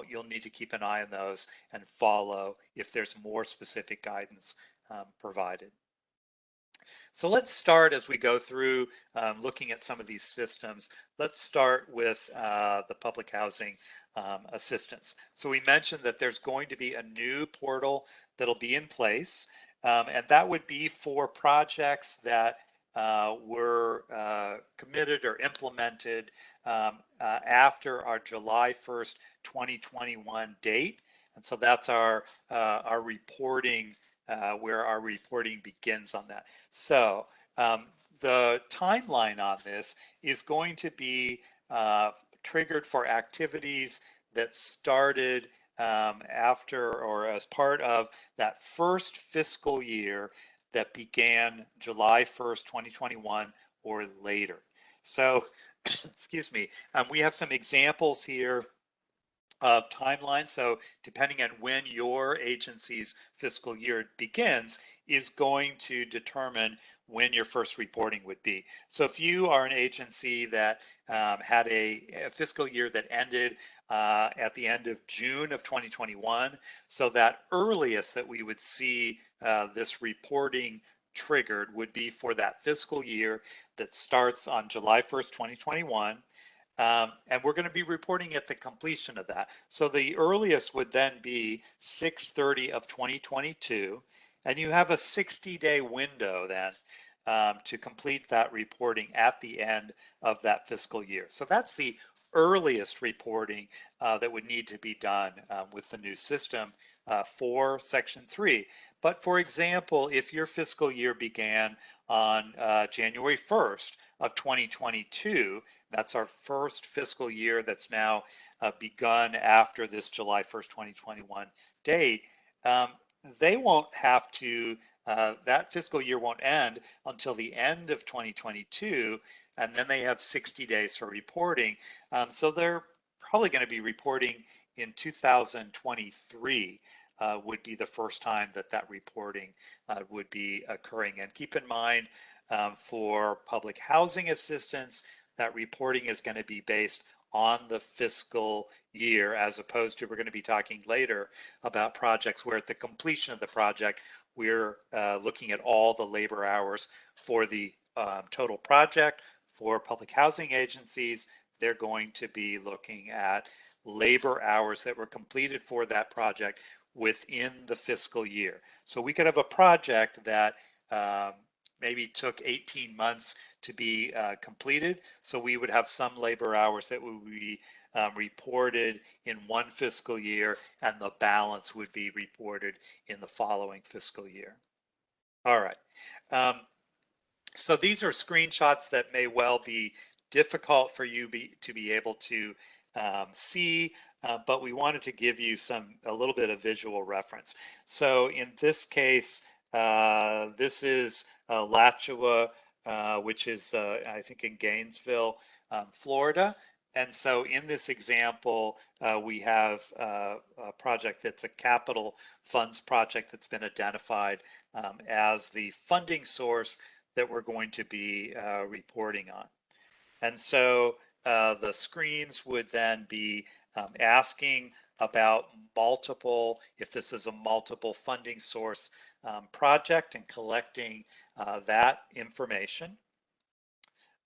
you'll need to keep an eye on those and follow if there's more specific guidance provided. So let's start as we go through looking at some of these systems. Let's start with the public housing assistance. So we mentioned that there's going to be a new portal that'll be in place, and that would be for projects that were committed or implemented after our July 1st, 2021 date. And so that's our reporting, where our reporting begins on that. So the timeline on this is going to be triggered for activities that started after or as part of that first fiscal year that began July 1st, 2021 or later. So, excuse me, we have some examples here of timelines. So depending on when your agency's fiscal year begins is going to determine when your first reporting would be. So if you are an agency that had a fiscal year that ended at the end of June of 2021, so that earliest that we would see this reporting triggered would be for that fiscal year that starts on July 1st, 2021. And we're going to be reporting at the completion of that. So the earliest would then be 6/30 of 2022. And you have a 60-day window then to complete that reporting at the end of that fiscal year. So that's the earliest reporting that would need to be done with the new system for Section 3. But for example, if your fiscal year began on January 1st of 2022, that's our first fiscal year that's now begun after this July 1st, 2021 date, they won't have to, that fiscal year won't end until the end of 2022, and then they have 60 days for reporting. So they're probably going to be reporting in 2023 would be the first time that that reporting would be occurring. And keep in mind, for public housing assistance, that reporting is going to be based on the fiscal year, as opposed to, we're going to be talking later about projects where at the completion of the project, we're looking at all the labor hours for the total project. For public housing agencies, they're going to be looking at labor hours that were completed for that project within the fiscal year. So we could have a project that maybe took 18 months to be completed. So we would have some labor hours that would be reported in one fiscal year, and the balance would be reported in the following fiscal year. All right. So these are screenshots that may well be difficult for you to be able to see, but we wanted to give you a little bit of visual reference. So in this case, this is Alachua, which is I think in Gainesville, Florida. And so in this example, we have a project that's a capital funds project that's been identified as the funding source that we're going to be reporting on. And so the screens would then be asking about multiple, if this is a multiple funding source project, and collecting that information.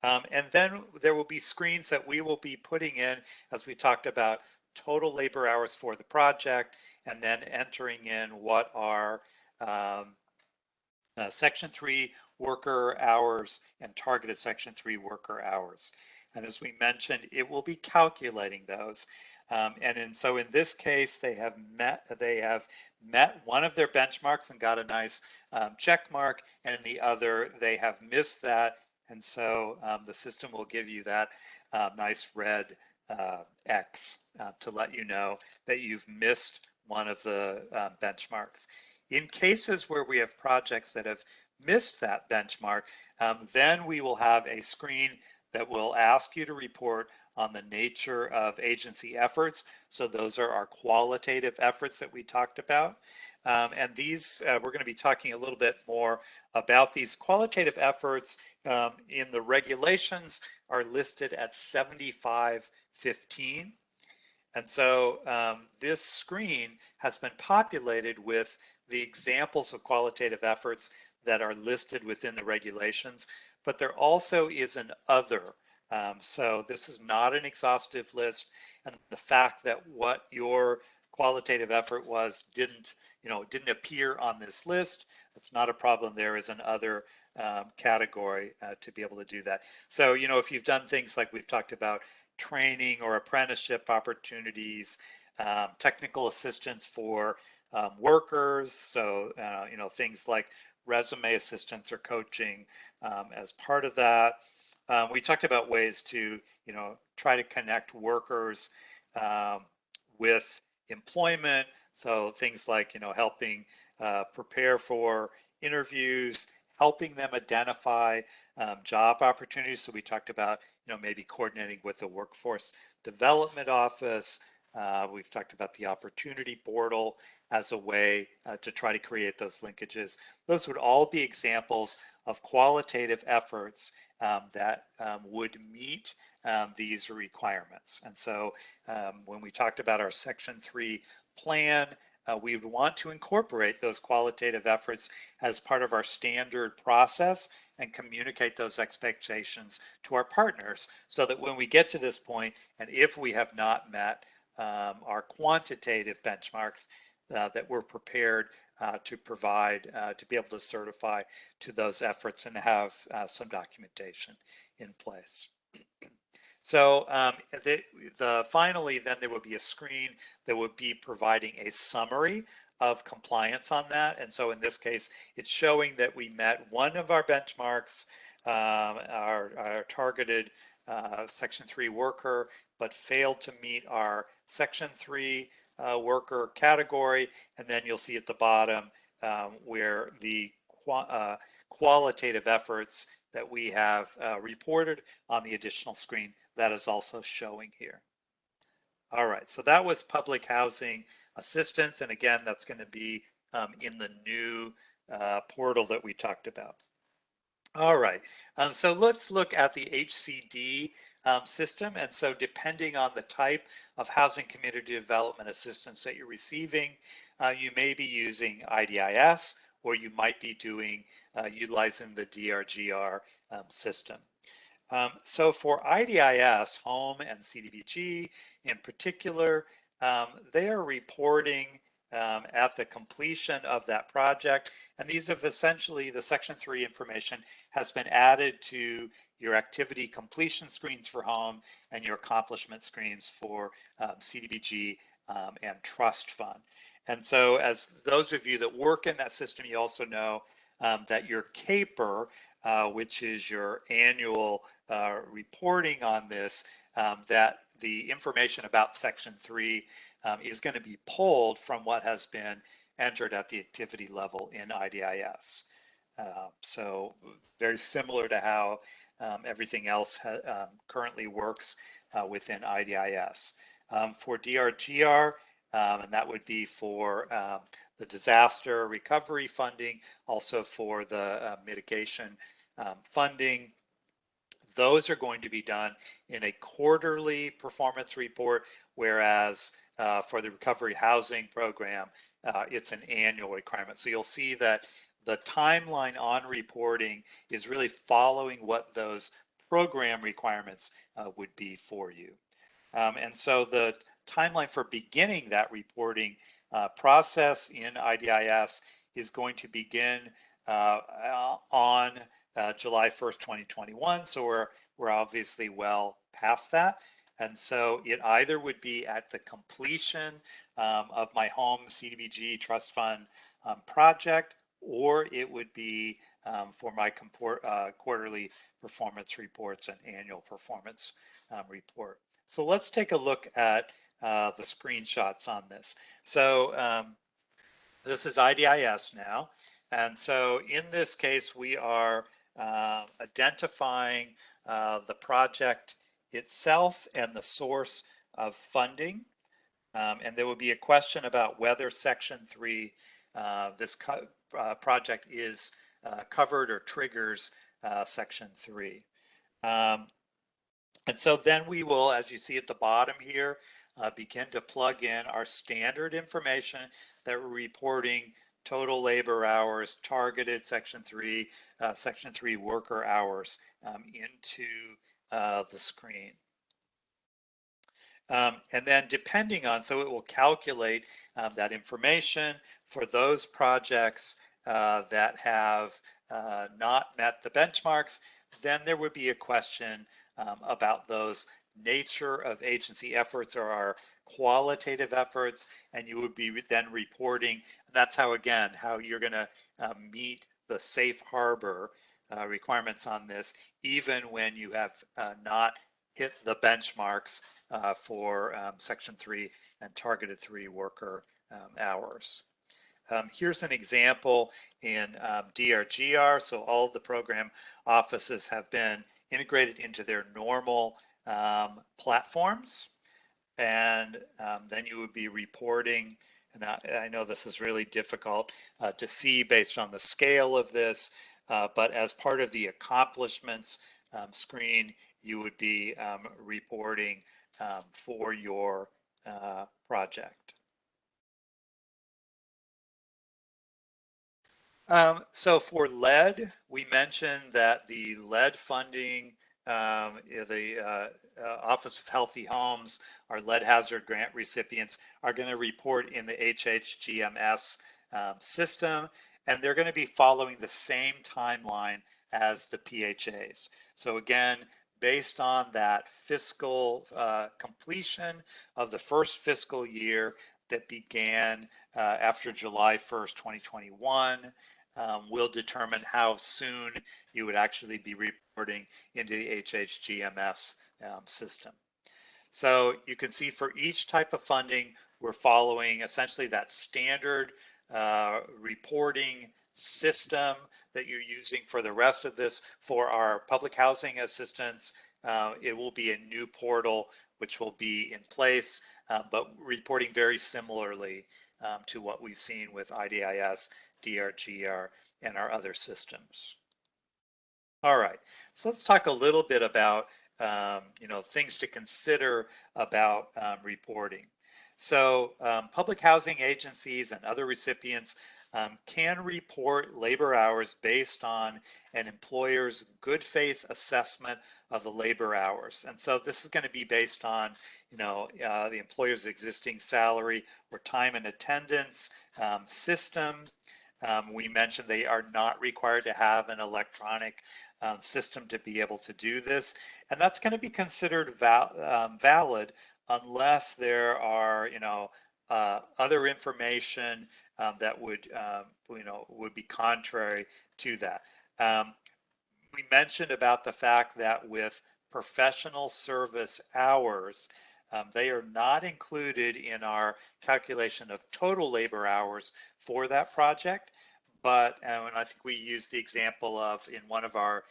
And then there will be screens that we will be putting in, as we talked about, total labor hours for the project, and then entering in what are Section 3 worker hours and targeted Section 3 worker hours. And as we mentioned, it will be calculating those. So in this case, they have met one of their benchmarks and got a nice check mark, and in the other, they have missed that. And so the system will give you that nice red X to let you know that you've missed one of the benchmarks. In cases where we have projects that have missed that benchmark, then we will have a screen that will ask you to report on the nature of agency efforts. So those are our qualitative efforts that we talked about. And these, we're going to be talking a little bit more about these qualitative efforts in the regulations are listed at 7515. And so this screen has been populated with the examples of qualitative efforts that are listed within the regulations, but there also is an other. So this is not an exhaustive list, and the fact that what your qualitative effort was didn't appear on this list, that's not a problem. There is an other category to be able to do that. So, if you've done things like we've talked about, training or apprenticeship opportunities, technical assistance for workers, so things like resume assistance or coaching as part of that. We talked about ways to try to connect workers with employment, so things like helping prepare for interviews, helping them identify job opportunities. So we talked about maybe coordinating with the workforce development office, We've talked about the opportunity portal as a way to try to create those linkages. Those would all be examples of qualitative efforts that would meet these requirements. And so when we talked about our Section 3 plan, we would want to incorporate those qualitative efforts as part of our standard process and communicate those expectations to our partners so that when we get to this point, and if we have not met our quantitative benchmarks, that we're prepared to provide to be able to certify to those efforts and have some documentation in place. So finally, then there would be a screen that would be providing a summary of compliance on that. And so in this case, it's showing that we met one of our benchmarks, our targeted Section 3 worker, but failed to meet our Section 3 worker category. And then you'll see at the bottom where the qualitative efforts that we have reported on the additional screen that is also showing here. All right, so that was public housing assistance. And again, that's going to be in the new portal that we talked about. All right, so let's look at the HCD system. And so depending on the type of housing community development assistance that you're receiving, you may be using IDIS, or you might be utilizing the DRGR system. So for IDIS, home and CDBG in particular, they are reporting at the completion of that project. And these have essentially, the Section 3 information has been added to your activity completion screens for home and your accomplishment screens for CDBG and trust fund. And so as those of you that work in that system, you also know that your CAPER, which is your annual reporting on this, that the information about Section 3 is going to be pulled from what has been entered at the activity level in IDIS. So very similar to how everything else currently works within IDIS. For DRGR, and that would be for the disaster recovery funding, also for the mitigation funding. Those are going to be done in a quarterly performance report, whereas for the recovery housing program, it's an annual requirement. So you'll see that the timeline on reporting is really following what those program requirements would be for you. And so the timeline for beginning that reporting process in IDIS is going to begin on July 1st, 2021. So we're obviously well past that. And so it either would be at the completion of my home CDBG trust fund project, or it would be for my quarterly performance reports and annual performance report. So let's take a look at the screenshots on this. So this is IDIS now. And so in this case, we are identifying the project itself and the source of funding. And there will be a question about whether Section 3, this project is covered or triggers Section 3. And so then we will, as you see at the bottom here, begin to plug in our standard information that we're reporting: total labor hours, targeted Section 3 worker hours into the screen. And then depending on, so it will calculate that information for those projects that have not met the benchmarks. Then there would be a question about those nature of agency efforts or our qualitative efforts, and you would be then reporting. That's how, again, how you're going to meet the safe harbor requirements on this, even when you have not hit the benchmarks for Section 3 and targeted 3 worker hours. Here's an example in DRGR. So all of the program offices have been integrated into their normal platforms. and then you would be reporting, and I know this is really difficult to see based on the scale of this, but as part of the accomplishments screen, you would be reporting for your project. So for lead, we mentioned that the lead funding, the Office of Healthy Homes, our lead hazard grant recipients are going to report in the HHGMS system, and they're going to be following the same timeline as the PHAs. So again, based on that fiscal completion of the first fiscal year that began after July 1st, 2021, will determine how soon you would actually be reporting into the HHGMS system. So you can see for each type of funding, we're following essentially that standard reporting system that you're using for the rest of this. For our public housing assistance, it will be a new portal which will be in place, but reporting very similarly to what we've seen with IDIS, DRGR, and our other systems. All right, so let's talk a little bit about things to consider about reporting. So public housing agencies and other recipients can report labor hours based on an employer's good faith assessment of the labor hours. And so this is going to be based on, the employer's existing salary or time and attendance system. We mentioned they are not required to have an electronic system to be able to do this. And that's going to be considered valid unless there are, other information that would, would be contrary to that. We mentioned about the fact that with professional service hours, they are not included in our calculation of total labor hours for that project. But and I think we used the example of in one of our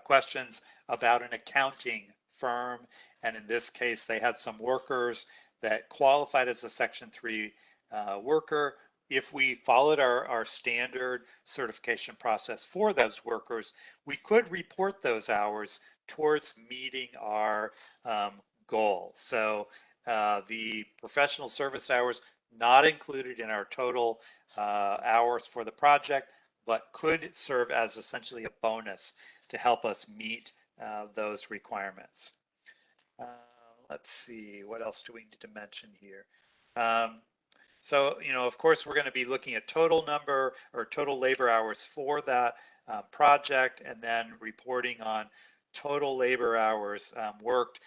questions about an accounting firm. And in this case, they had some workers that qualified as a Section 3 worker. If we followed our standard certification process for those workers, we could report those hours towards meeting our goal. So the professional service hours not included in our total hours for the project, but could serve as essentially a bonus to help us meet those requirements. Let's see, what else do we need to mention here? So, of course, we're going to be looking at total number or total labor hours for that project, and then reporting on total labor hours worked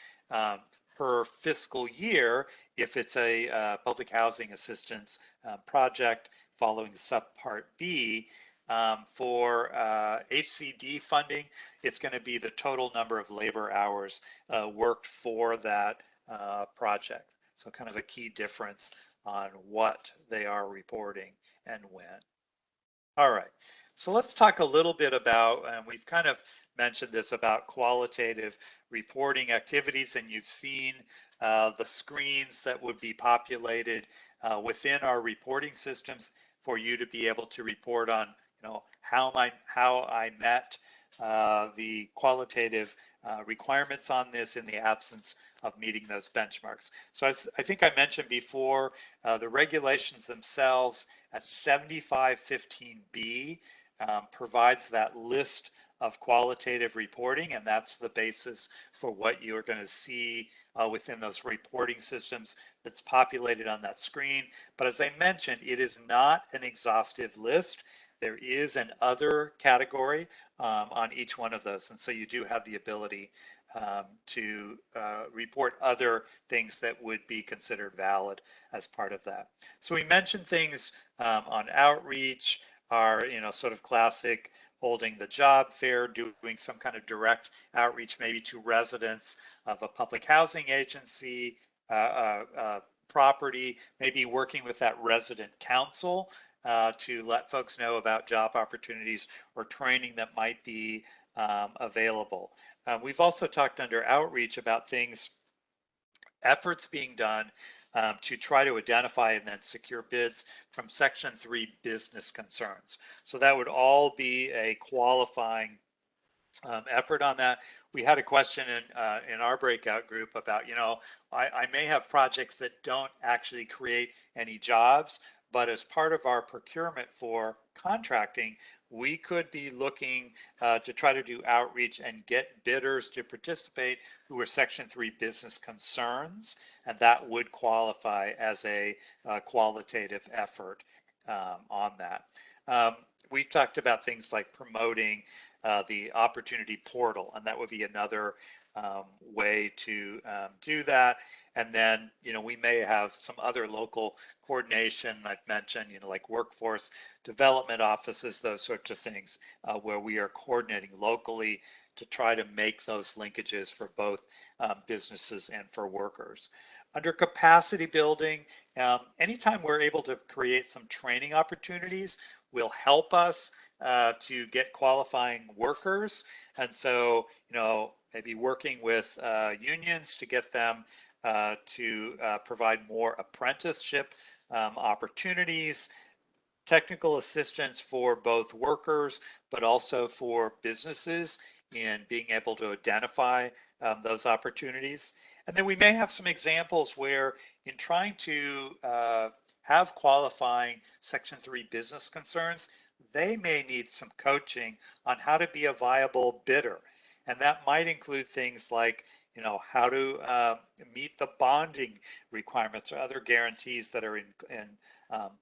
per fiscal year if it's a public housing assistance project following subpart B. For HCD funding, it's going to be the total number of labor hours worked for that project. So kind of a key difference on what they are reporting and when. All right, so let's talk a little bit about, and we've kind of mentioned this, about qualitative reporting activities, and you've seen the screens that would be populated within our reporting systems for you to be able to report on, how I met the qualitative requirements on this in the absence of meeting those benchmarks. So I think I mentioned before, the regulations themselves at 7515B provides that list of qualitative reporting, and that's the basis for what you're going to see within those reporting systems that's populated on that screen. But as I mentioned, it is not an exhaustive list. There is an other category on each one of those, and so you do have the ability to report other things that would be considered valid as part of that. So we mentioned things on outreach, our sort of classic holding the job fair, doing some kind of direct outreach maybe to residents of a public housing agency, property, maybe working with that resident council to let folks know about job opportunities or training that might be available. We've also talked under outreach about things efforts being done to try to identify and then secure bids from Section 3 business concerns. So that would all be a qualifying effort on that. We had a question in our breakout group about, I may have projects that don't actually create any jobs, but as part of our procurement for contracting, we could be looking to try to do outreach and get bidders to participate who are Section 3 business concerns, and that would qualify as a qualitative effort on that. We talked about things like promoting the opportunity portal, and that would be another way to do that. And then, we may have some other local coordination I've mentioned, like workforce development offices, those sorts of things, where we are coordinating locally to try to make those linkages for both businesses and for workers. Under capacity building, anytime we're able to create some training opportunities will help us to get qualifying workers. And so, maybe working with unions to get them to provide more apprenticeship opportunities, technical assistance for both workers, but also for businesses in being able to identify those opportunities. And then we may have some examples where in trying to have qualifying Section 3 business concerns, they may need some coaching on how to be a viable bidder. And that might include things like, how to meet the bonding requirements or other guarantees that are in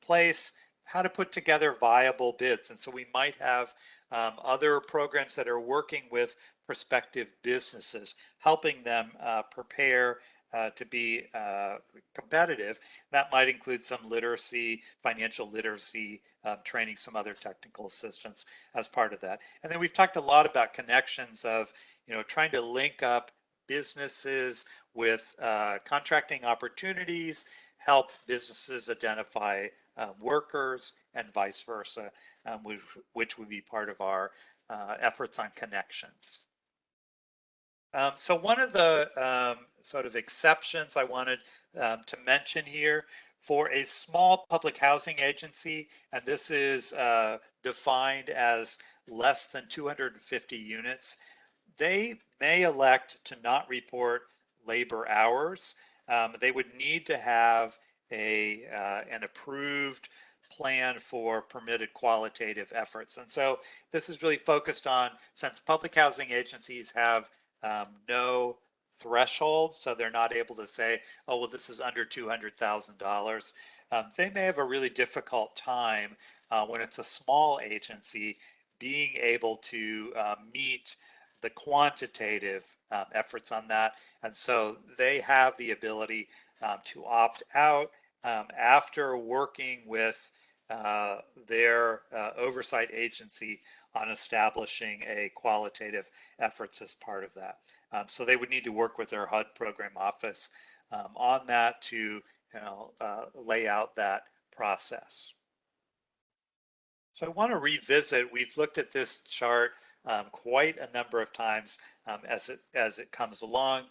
place, how to put together viable bids. And so we might have other programs that are working with prospective businesses, helping them prepare to be competitive. That might include some literacy, financial literacy training, some other technical assistance as part of that. And then we've talked a lot about connections of, trying to link up businesses with contracting opportunities, help businesses identify workers, and vice versa, which would be part of our efforts on connections. So one of the sort of exceptions I wanted to mention here for a small public housing agency, and this is defined as less than 250 units, they may elect to not report labor hours. They would need to have an approved plan for permitted qualitative efforts. And so this is really focused on, since public housing agencies have no threshold, so they're not able to say, oh, well, this is under $200,000. They may have a really difficult time when it's a small agency being able to meet the quantitative efforts on that. And so they have the ability to opt out after working with their oversight agency on establishing a qualitative efforts as part of that. So they would need to work with their HUD program office on that to lay out that process. So I want to revisit, we've looked at this chart quite a number of times as it comes along.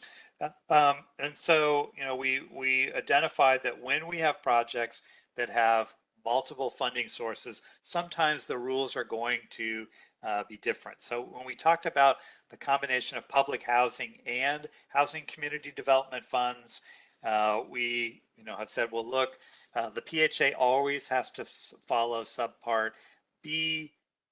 And so, we identified that when we have projects that have multiple funding sources, sometimes the rules are going to be different. So when we talked about the combination of public housing and housing community development funds, we have said, well, look, the PHA always has to follow subpart B.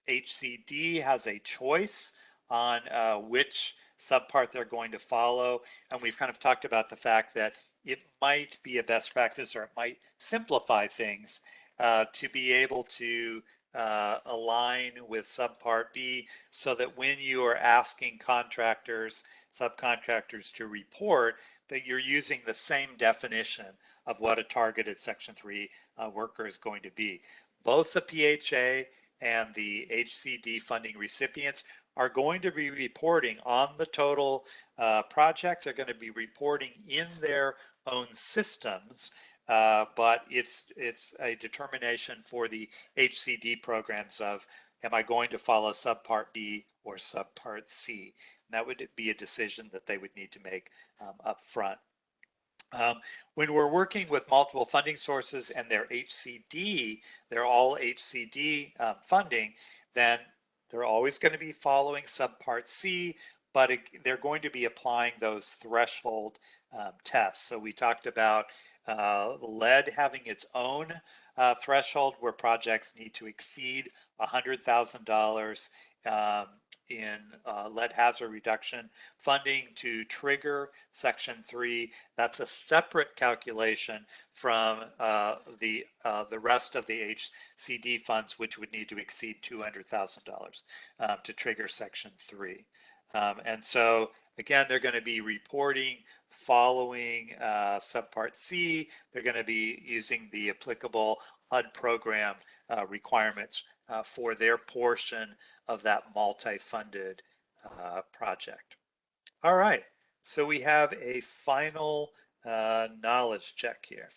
HCD has a choice on which subpart they're going to follow. And we've kind of talked about the fact that it might be a best practice, or it might simplify things to be able to align with subpart B, so that when you are asking contractors, subcontractors to report, that you're using the same definition of what a targeted Section 3 worker is going to be. Both the PHA and the HCD funding recipients are going to be reporting on the total project. They're going to be reporting in their own systems, but it's a determination for the HCD programs of, am I going to follow subpart B or subpart C? And that would be a decision that they would need to make up front. When we're working with multiple funding sources and they're HCD, they're all HCD funding, then they're always going to be following subpart C, but they're going to be applying those threshold tests. So we talked about lead having its own threshold where projects need to exceed $100,000 in lead hazard reduction funding to trigger Section 3. That's a separate calculation from the rest of the HCD funds, which would need to exceed $200,000 to trigger Section 3. And so again, they're going to be reporting following subpart C. They're going to be using the applicable HUD program requirements for their portion of that multi-funded project. All right, so we have a final knowledge check here.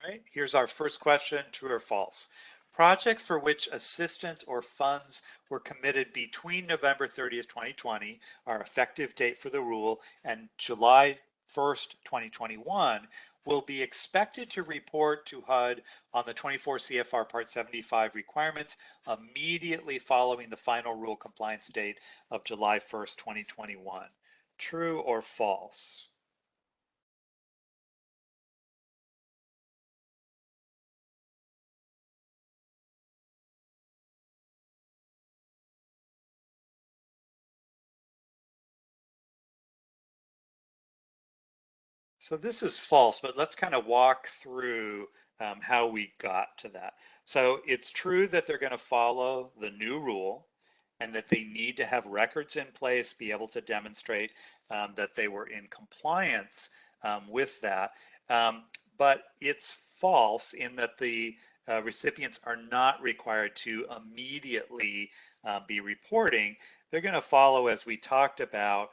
All right, here's our first question, true or false. Projects for which assistance or funds were committed between November 30th, 2020, our effective date for the rule, and July 1st, 2021, will be expected to report to HUD on the 24 CFR Part 75 requirements immediately following the final rule compliance date of July 1st, 2021. True or false? So this is false, but let's kind of walk through how we got to that. So it's true that they're going to follow the new rule and that they need to have records in place, be able to demonstrate that they were in compliance with that. But it's false in that the recipients are not required to immediately be reporting. They're going to follow, as we talked about,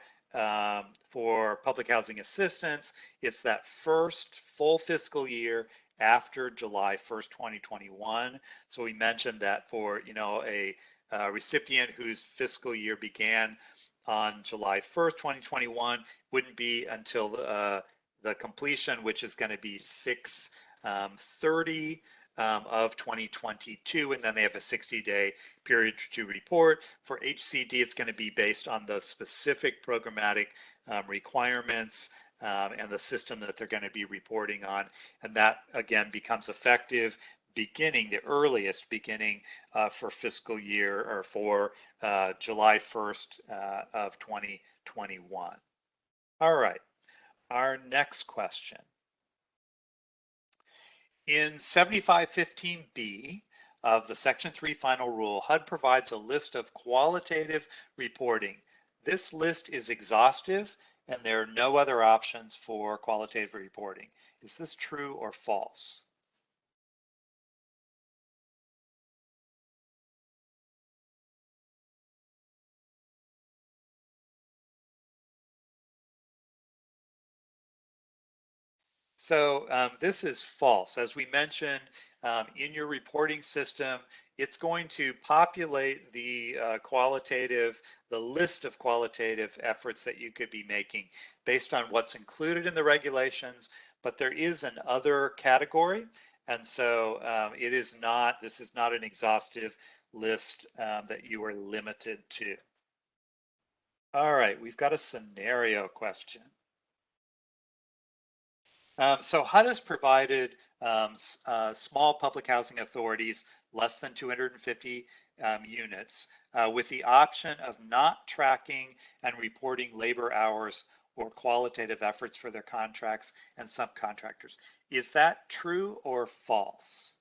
for public housing assistance, it's that first full fiscal year after July 1st, 2021. So we mentioned that for a recipient whose fiscal year began on July 1st, 2021, wouldn't be until the completion, which is going to be 6/30 of 2022, and then they have a 60-day period to report. For HCD, it's going to be based on the specific programmatic requirements and the system that they're going to be reporting on, and that again becomes effective beginning, the earliest beginning for fiscal year or for July 1st of 2021. All right, our next question. In 7515B of the Section 3 final rule, HUD provides a list of qualitative reporting. This list is exhaustive and there are no other options for qualitative reporting. Is this true or false? So this is false. As we mentioned, in your reporting system, it's going to populate the the list of qualitative efforts that you could be making based on what's included in the regulations, but there is an other category. And so this is not an exhaustive list that you are limited to. All right, we've got a scenario question. So HUD has provided small public housing authorities, less than 250 units, with the option of not tracking and reporting labor hours or qualitative efforts for their contracts and subcontractors. Is that true or false?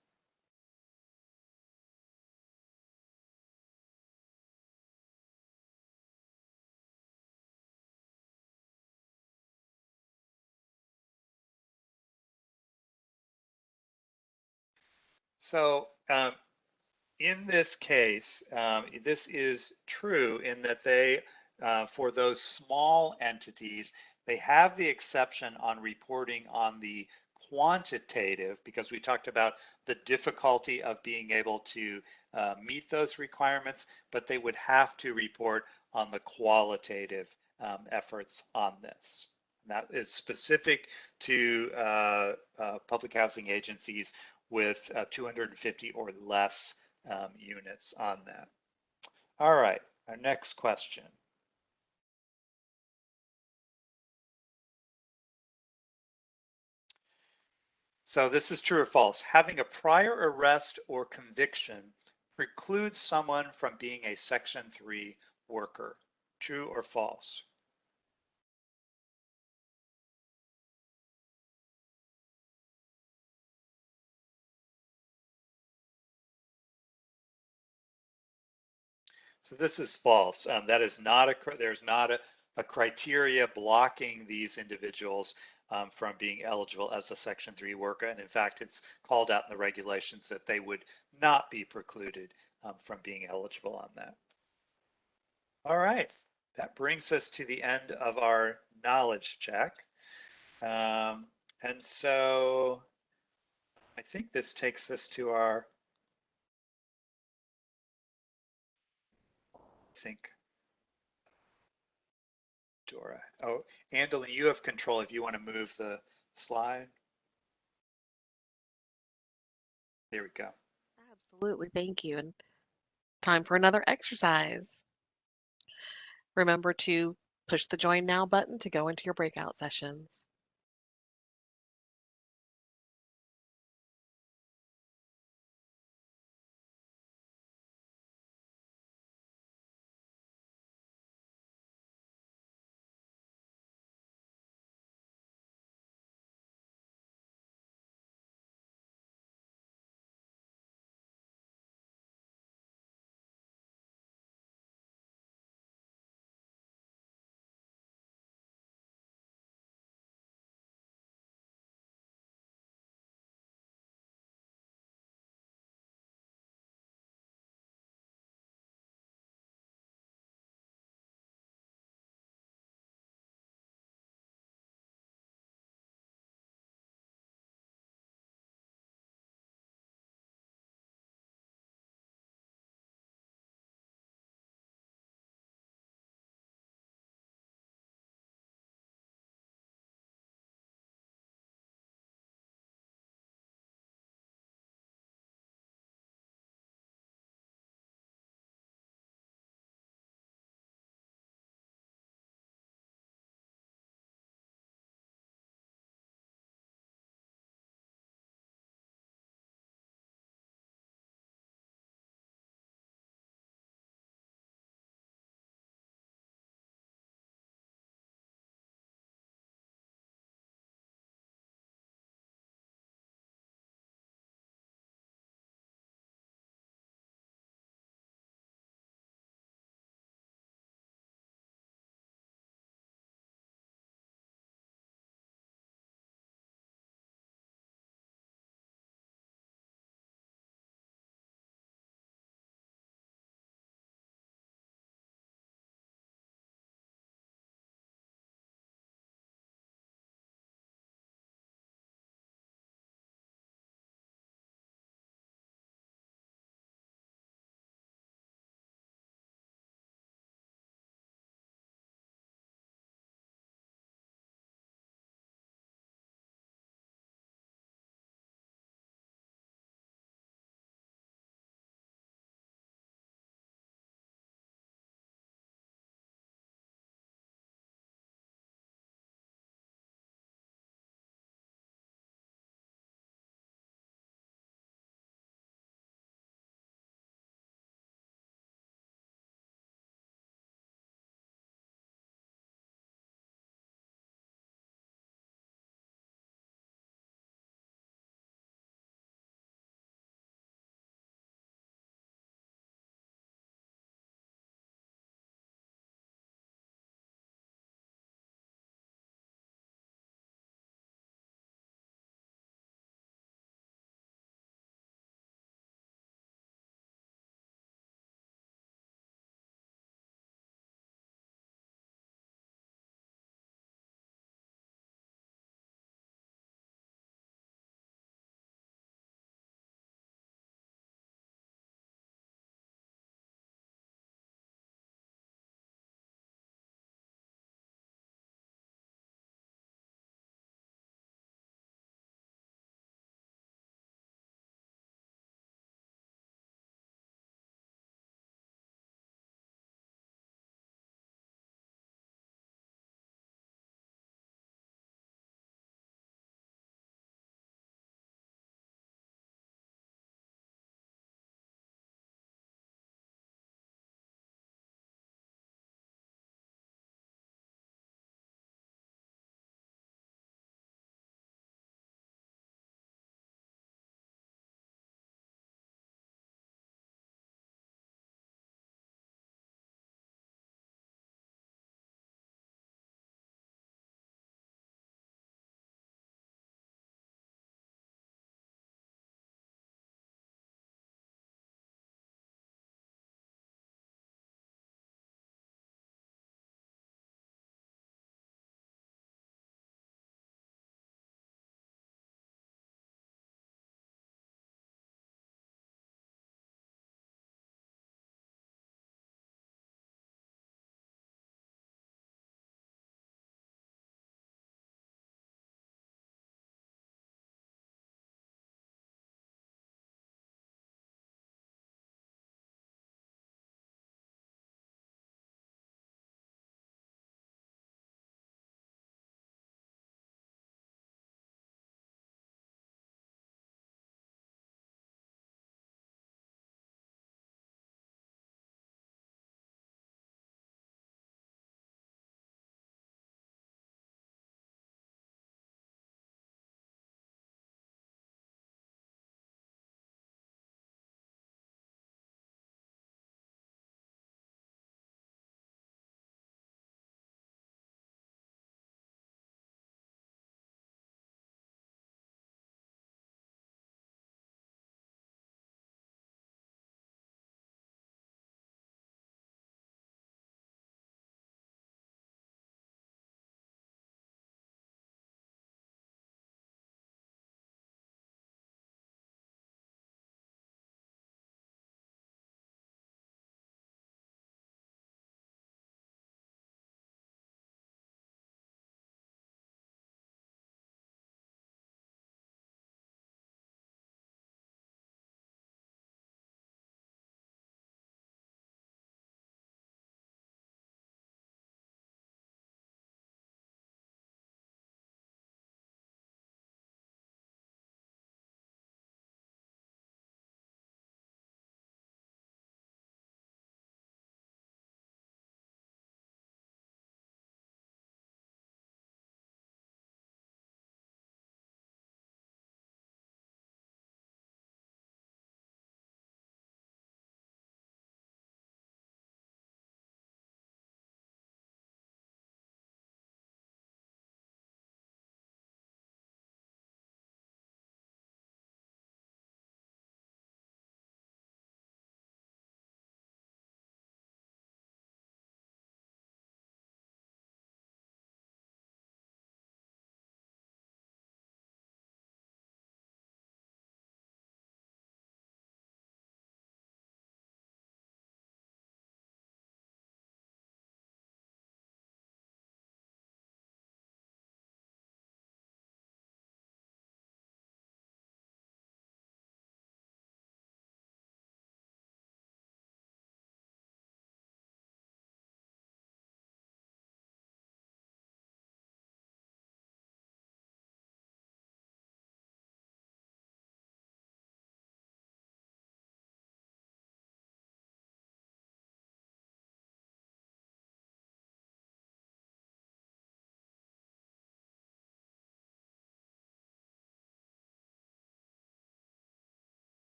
So in this case, this is true in that they, for those small entities, they have the exception on reporting on the quantitative, because we talked about the difficulty of being able to meet those requirements, but they would have to report on the qualitative efforts on this. And that is specific to public housing agencies with 250 or less units on that. All right, our next question. So this is true or false. Having a prior arrest or conviction precludes someone from being a Section 3 worker. True or false? So this is false. That is not there's not a criteria blocking these individuals from being eligible as a Section 3 worker. And in fact, it's called out in the regulations that they would not be precluded from being eligible on that. All right, that brings us to the end of our knowledge check. And so I think this takes us to our, I think, Dora. Oh, Andalyn, you have control if you want to move the slide. There we go. Absolutely, thank you. And time for another exercise. Remember to push the Join Now button to go into your breakout sessions.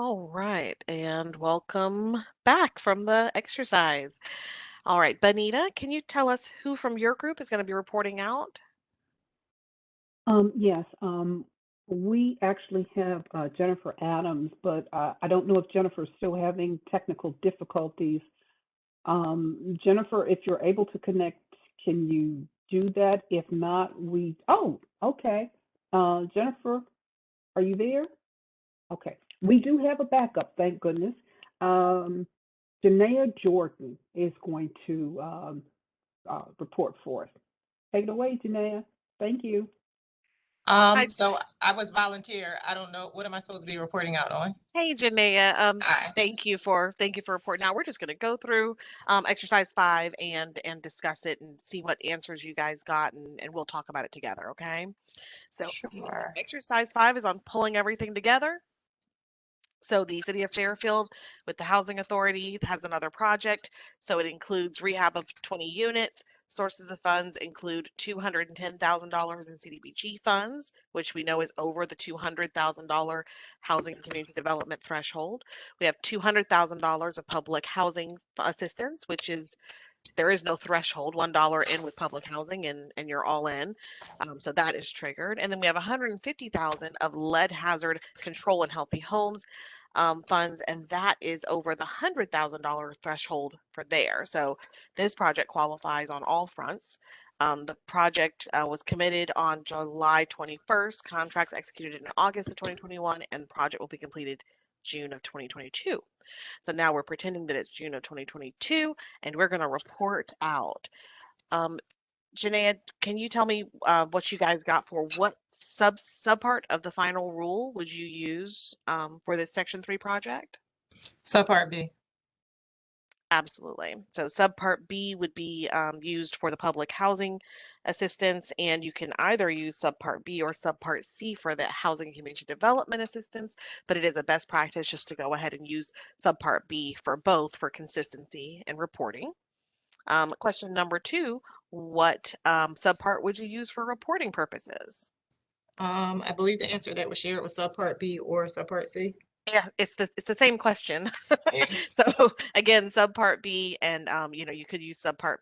All right, and welcome back from the exercise. All right, Benita, can you tell us who from your group is going to be reporting out? Yes, we actually have Jennifer Adams, but I don't know if Jennifer's still having technical difficulties. Jennifer, if you're able to connect, can you do that? If not, okay. Jennifer, are you there? Okay. We do have a backup, thank goodness. Um, Janaea Jordan is going to report for us. Take it away, Janaea. Thank you. Hi. So I was volunteer. I don't know, what am I supposed to be reporting out on? Hey, Janaea. Hi. Thank you for reporting. Now we're just going to go through exercise 5 and discuss it and see what answers you guys got, and we'll talk about it together. Okay. So Sure. exercise 5 is on pulling everything together. So the city of Fairfield with the housing authority has another project. So it includes rehab of 20 units. Sources of funds include $210,000 in CDBG funds, which we know is over the $200,000 housing and community development threshold. We have $200,000 of public housing assistance, which is there is no threshold, $1 in with public housing and you're all in. So that is triggered. And then we have 150,000 of lead hazard control and healthy homes funds, and that is over the $100,000 threshold for there. So this project qualifies on all fronts. The project was committed on July 21st, contracts executed in August of 2021, and the project will be completed June of 2022. So now we're pretending that it's June of 2022, and we're going to report out. Um, Janaea, can you tell me what you guys got for what subpart of the final rule would you use for this Section 3 project? Subpart B. Absolutely. So subpart B would be used for the public housing assistance, and you can either use subpart B or subpart C for the housing and community development assistance, but it is a best practice just to go ahead and use subpart B for both for consistency and reporting. Question number 2, what subpart would you use for reporting purposes? I believe the answer that was shared was subpart B or subpart C. Yeah, it's the same question. Yeah. So again, subpart B, and you could use subpart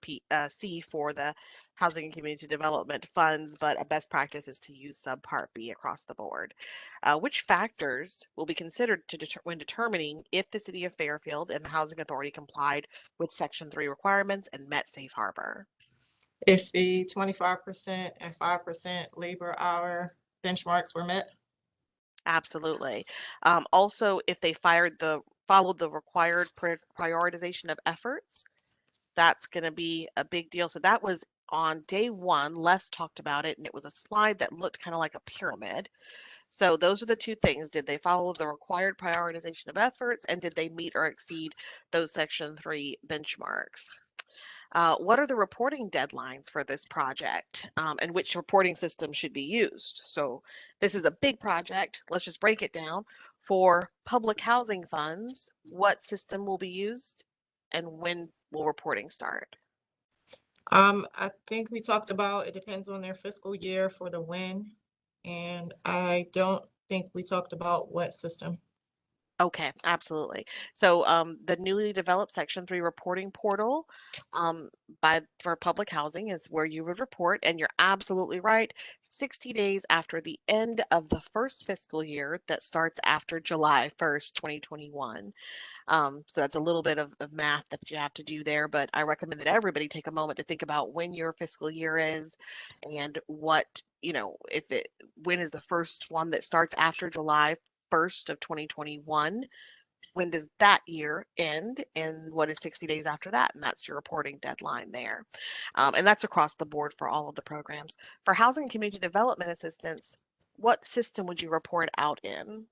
C for the housing and community development funds, but a best practice is to use subpart B across the board. Which factors will be considered when determining if the city of Fairfield and the housing authority complied with Section 3 requirements and met safe harbor? If the 25% and 5% labor hour benchmarks were met. Absolutely. Also, if they followed the required prioritization of efforts, that's going to be a big deal. So that was on day 1. Les talked about it, and it was a slide that looked kind of like a pyramid. So those are the 2 things. Did they follow the required prioritization of efforts, and did they meet or exceed those Section 3 benchmarks? What are the reporting deadlines for this project, and which reporting system should be used? So this is a big project. Let's just break it down. For public housing funds, what system will be used and when will reporting start? I think we talked about it depends on their fiscal year for the win, and I don't think we talked about what system. Okay, absolutely. So the newly developed Section 3 reporting portal for public housing is where you would report, and you're absolutely right. 60 days after the end of the first fiscal year that starts after July 1st, 2021. So that's a little bit of math that you have to do there, but I recommend that everybody take a moment to think about when your fiscal year is and when is the first one that starts after July 1st of 2021. When does that year end, and what is 60 days after that? And that's your reporting deadline there. And that's across the board for all of the programs. For housing and community development assistance, what system would you report out in?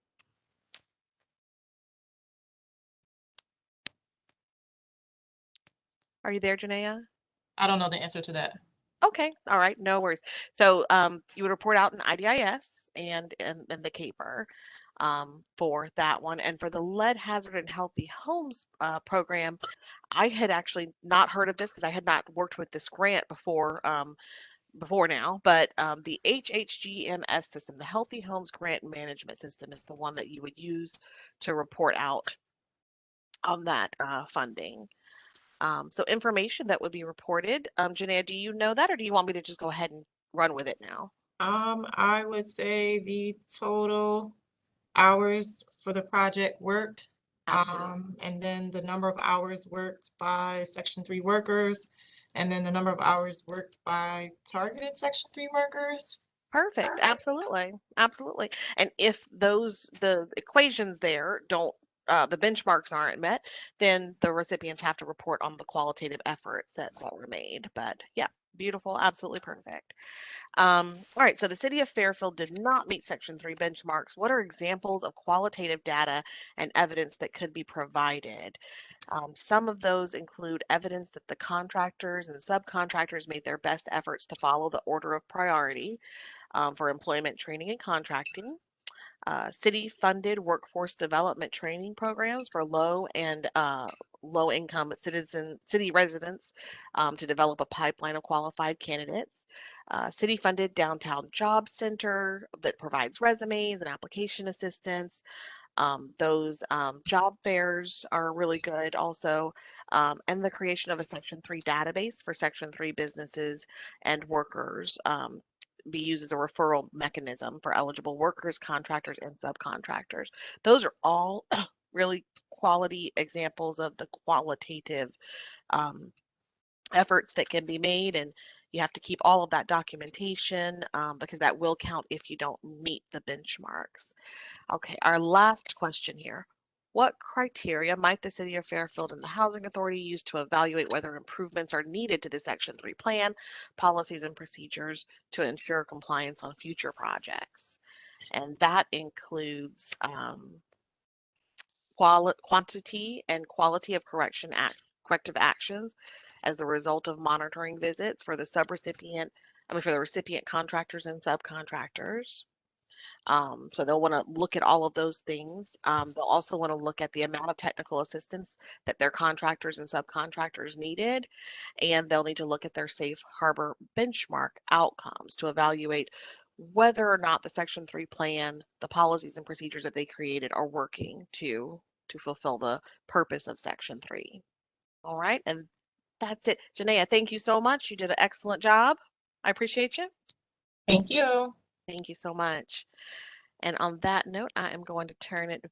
Are you there, Janaea? I don't know the answer to that. Okay, all right, no worries. So you would report out an IDIS and the CAPER for that one. And for the Lead Hazard and Healthy Homes program, I had actually not heard of this because I had not worked with this grant before. before now, but the HHGMS system, the Healthy Homes Grant Management System, is the one that you would use to report out on that funding. So information that would be reported. Janaea, do you know that, or do you want me to just go ahead and run with it now? I would say the total hours for the project worked, Absolutely. and then the number of hours worked by Section 3 workers, and then the number of hours worked by targeted Section 3 workers. Perfect. Absolutely. Absolutely. And if the equations there don't, the benchmarks aren't met, then the recipients have to report on the qualitative efforts that were made. But yeah, beautiful. Absolutely perfect. All right, so the city of Fairfield did not meet Section 3 benchmarks. What are examples of qualitative data and evidence that could be provided? Some of those include evidence that the contractors and subcontractors made their best efforts to follow the order of priority for employment training and contracting. City-funded workforce development training programs for low and low-income city residents to develop a pipeline of qualified candidates. City-funded downtown job center that provides resumes and application assistance. Those job fairs are really good also. And the creation of a Section 3 database for Section 3 businesses and workers be used as a referral mechanism for eligible workers, contractors, and subcontractors. Those are all really quality examples of the qualitative um, efforts that can be made, and you have to keep all of that documentation because that will count if you don't meet the benchmarks. Okay, our last question here. What criteria might the City of Fairfield and the Housing Authority use to evaluate whether improvements are needed to the Section 3 plan, policies, and procedures to ensure compliance on future projects? And that includes quantity and quality of corrective actions as the result of monitoring visits for the for the recipient contractors and subcontractors. So they'll want to look at all of those things. They'll also want to look at the amount of technical assistance that their contractors and subcontractors needed, and they'll need to look at their safe harbor benchmark outcomes to evaluate whether or not the Section 3 plan, the policies and procedures that they created are working to fulfill the purpose of Section 3. All right, and that's it. Janaea, thank you so much. You did an excellent job. I appreciate you. Thank you. Thank you so much. And on that note, I am going to turn it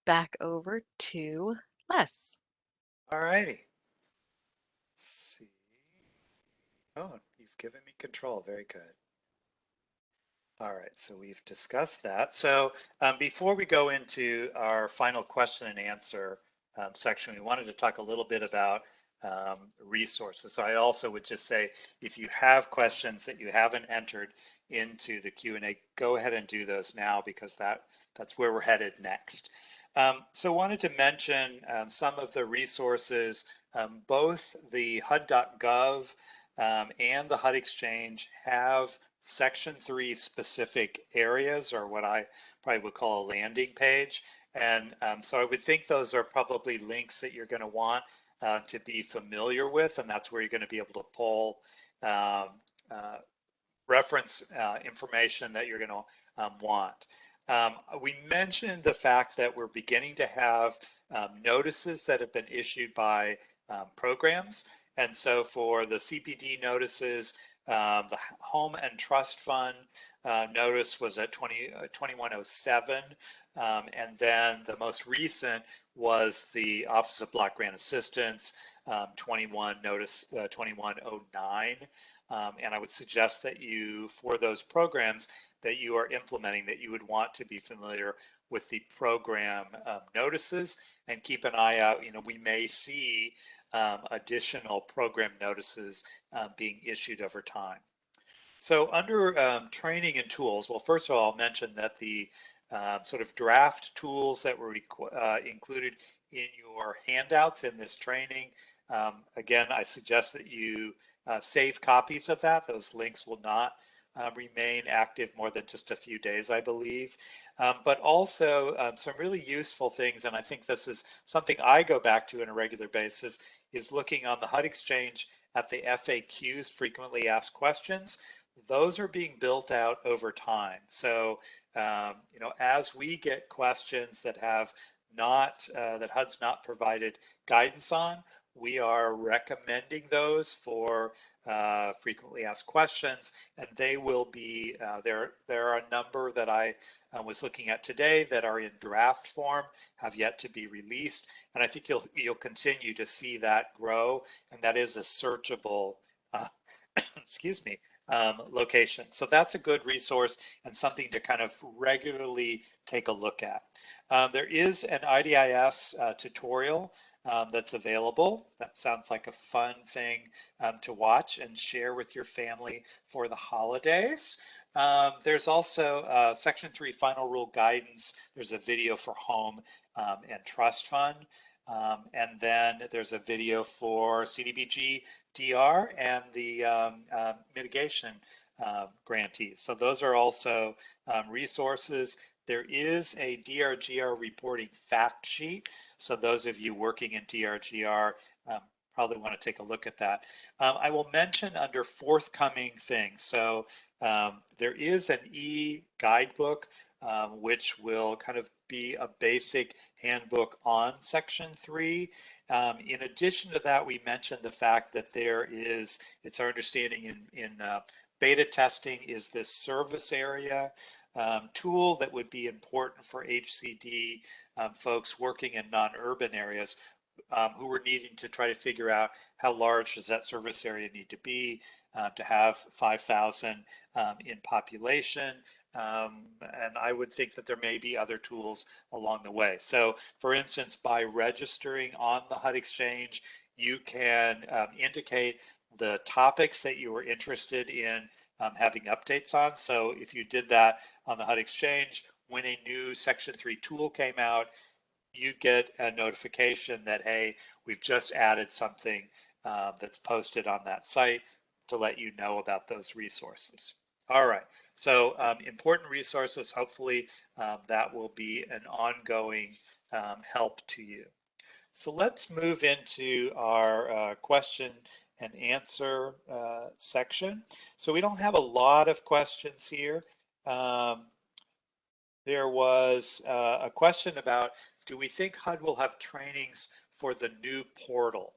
back over to Les. All righty. Let's see. Oh, you've given me control. Very good. All right, so we've discussed that. So before we go into our final question and answer section, we wanted to talk a little bit about resources. So I also would just say, if you have questions that you haven't entered into the Q&A, go ahead and do those now, because that's where we're headed next. So wanted to mention some of the resources, both the HUD.gov and the HUD Exchange have Section 3 specific areas, or what I probably would call a landing page. And so I would think those are probably links that you're going to want to be familiar with, and that's where you're going to be able to pull reference information that you're going to want. We mentioned the fact that we're beginning to have notices that have been issued by programs. And so for the CPD notices, the Home and Trust Fund notice was at 2107. And then the most recent was the Office of Block Grant Assistance, 2109. And I would suggest that you, for those programs that you are implementing, that you would want to be familiar with the program notices and keep an eye out. We may see additional program notices being issued over time. So under training and tools, well, first of all, I'll mention that the sort of draft tools that were included in your handouts in this training, again, I suggest that you save copies of that. Those links will not remain active more than just a few days, I believe. But also some really useful things, and I think this is something I go back to on a regular basis, is looking on the HUD Exchange at the FAQs, frequently asked questions. those are being built out over time. So, you know, as we get questions that have not, that HUD's not provided guidance on, we are recommending those for frequently asked questions, and they will be, there are a number that I was looking at today that are in draft form, have yet to be released, and I think you'll continue to see that grow, and that is a searchable excuse me, location. So that's a good resource and something to kind of regularly take a look at. There is an IDIS tutorial that's available. That sounds like a fun thing to watch and share with your family for the holidays. There's also Section 3 Final Rule Guidance. There's a video for home and trust fund. And then there's a video for CDBG DR and the mitigation grantees. So those are also resources. There is a DRGR reporting fact sheet. So those of you working in DRGR probably want to take a look at that. I will mention under forthcoming things. So there is an e-guidebook which will kind of be a basic handbook on Section 3. In addition to that, we mentioned the fact that it's our understanding in beta testing is this service area tool that would be important for HCD folks working in non-urban areas who are needing to try to figure out how large does that service area need to be to have 5,000 in population. And I would think that there may be other tools along the way. So for instance, by registering on the HUD Exchange, you can indicate the topics that you are interested in having updates on. So if you did that on the HUD Exchange, when a new Section 3 tool came out, you'd get a notification that, hey, we've just added something that's posted on that site to let you know about those resources. All right, so important resources, hopefully that will be an ongoing help to you. So let's move into our question and answer section. So we don't have a lot of questions here. There was a question about, do we think HUD will have trainings for the new portal?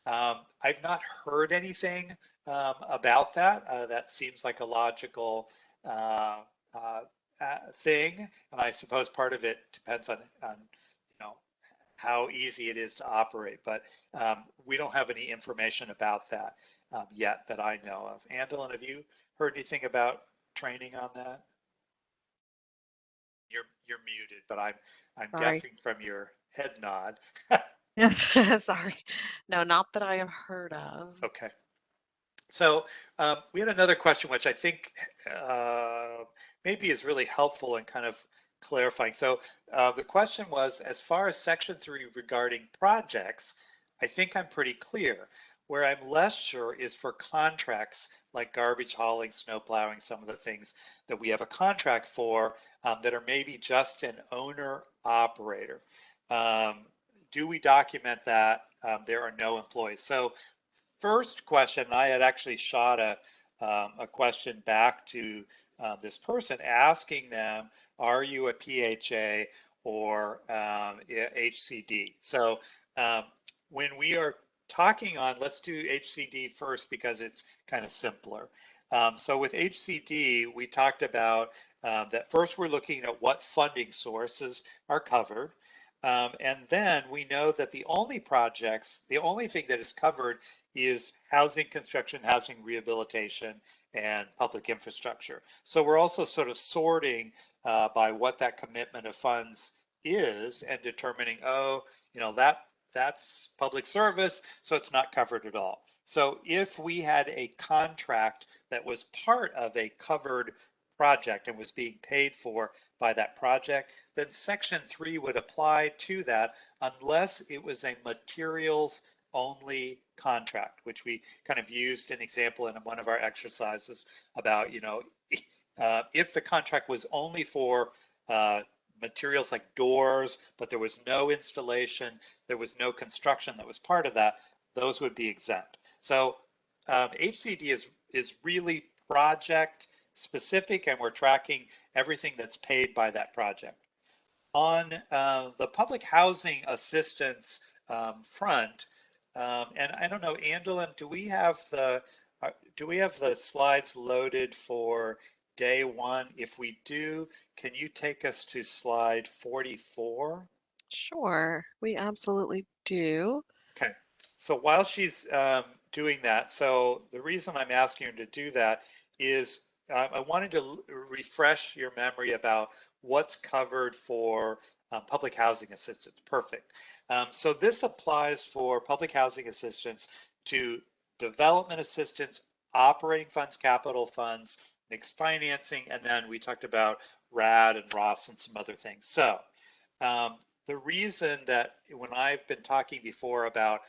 I've not heard anything about that. That seems like a logical thing, and I suppose part of it depends on you know, how easy it is to operate, but we don't have any information about that yet that I know of. Andalyn, have you heard anything about training on that? You're muted, but I'm Sorry. guessing from your head nod. Sorry. No, not that I have heard of. Okay. So we had another question, which I think maybe is really helpful in kind of clarifying. So the question was, as far as Section 3 regarding projects, I think I'm pretty clear. Where I'm less sure is for contracts like garbage hauling, snow plowing, some of the things that we have a contract for that are maybe just an owner operator. Do we document that there are no employees? So first question, I had actually shot a question back to this person asking them, are you a PHA or HCD? So when we are talking on, let's do HCD first because it's kind of simpler. So with HCD, we talked about that first we're looking at what funding sources are covered. And then we know that the only thing that is covered is housing construction, housing rehabilitation, and public infrastructure. So we're also sort of sorting by what that commitment of funds is and determining, oh, you know, that's public service, so it's not covered at all. So if we had a contract that was part of a covered project and was being paid for by that project, then Section 3 would apply to that unless it was a materials only contract, which we kind of used an example in one of our exercises about, you know, if the contract was only for materials like doors, but there was no installation, there was no construction that was part of that, those would be exempt. So HCD is really project specific, and we're tracking everything that's paid by that project. On the public housing assistance front, and I don't know, Angelin, do we have the slides loaded for day one? If we do, can you take us to slide 44? Sure, we absolutely do. Okay, so while she's doing that, so the reason I'm asking her to do that is I wanted to refresh your memory about what's covered for public housing assistance. Perfect. So this applies for public housing assistance to development assistance, operating funds, capital funds, mixed financing, and then we talked about RAD and ROS and some other things. So the reason that when I've been talking before about,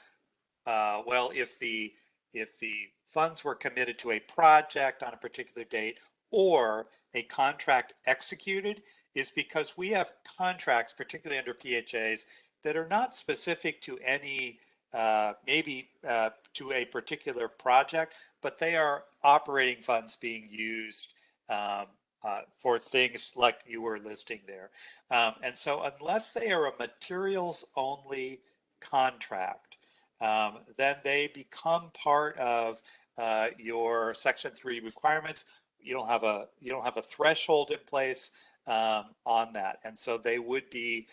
well, if the funds were committed to a project on a particular date or a contract executed, is because we have contracts, particularly under PHAs, that are not specific to any, maybe to a particular project, but they are operating funds being used for things like you were listing there. And so unless they are a materials only contract, then they become part of your Section 3 requirements. You don't have a threshold in place on that, and so they would be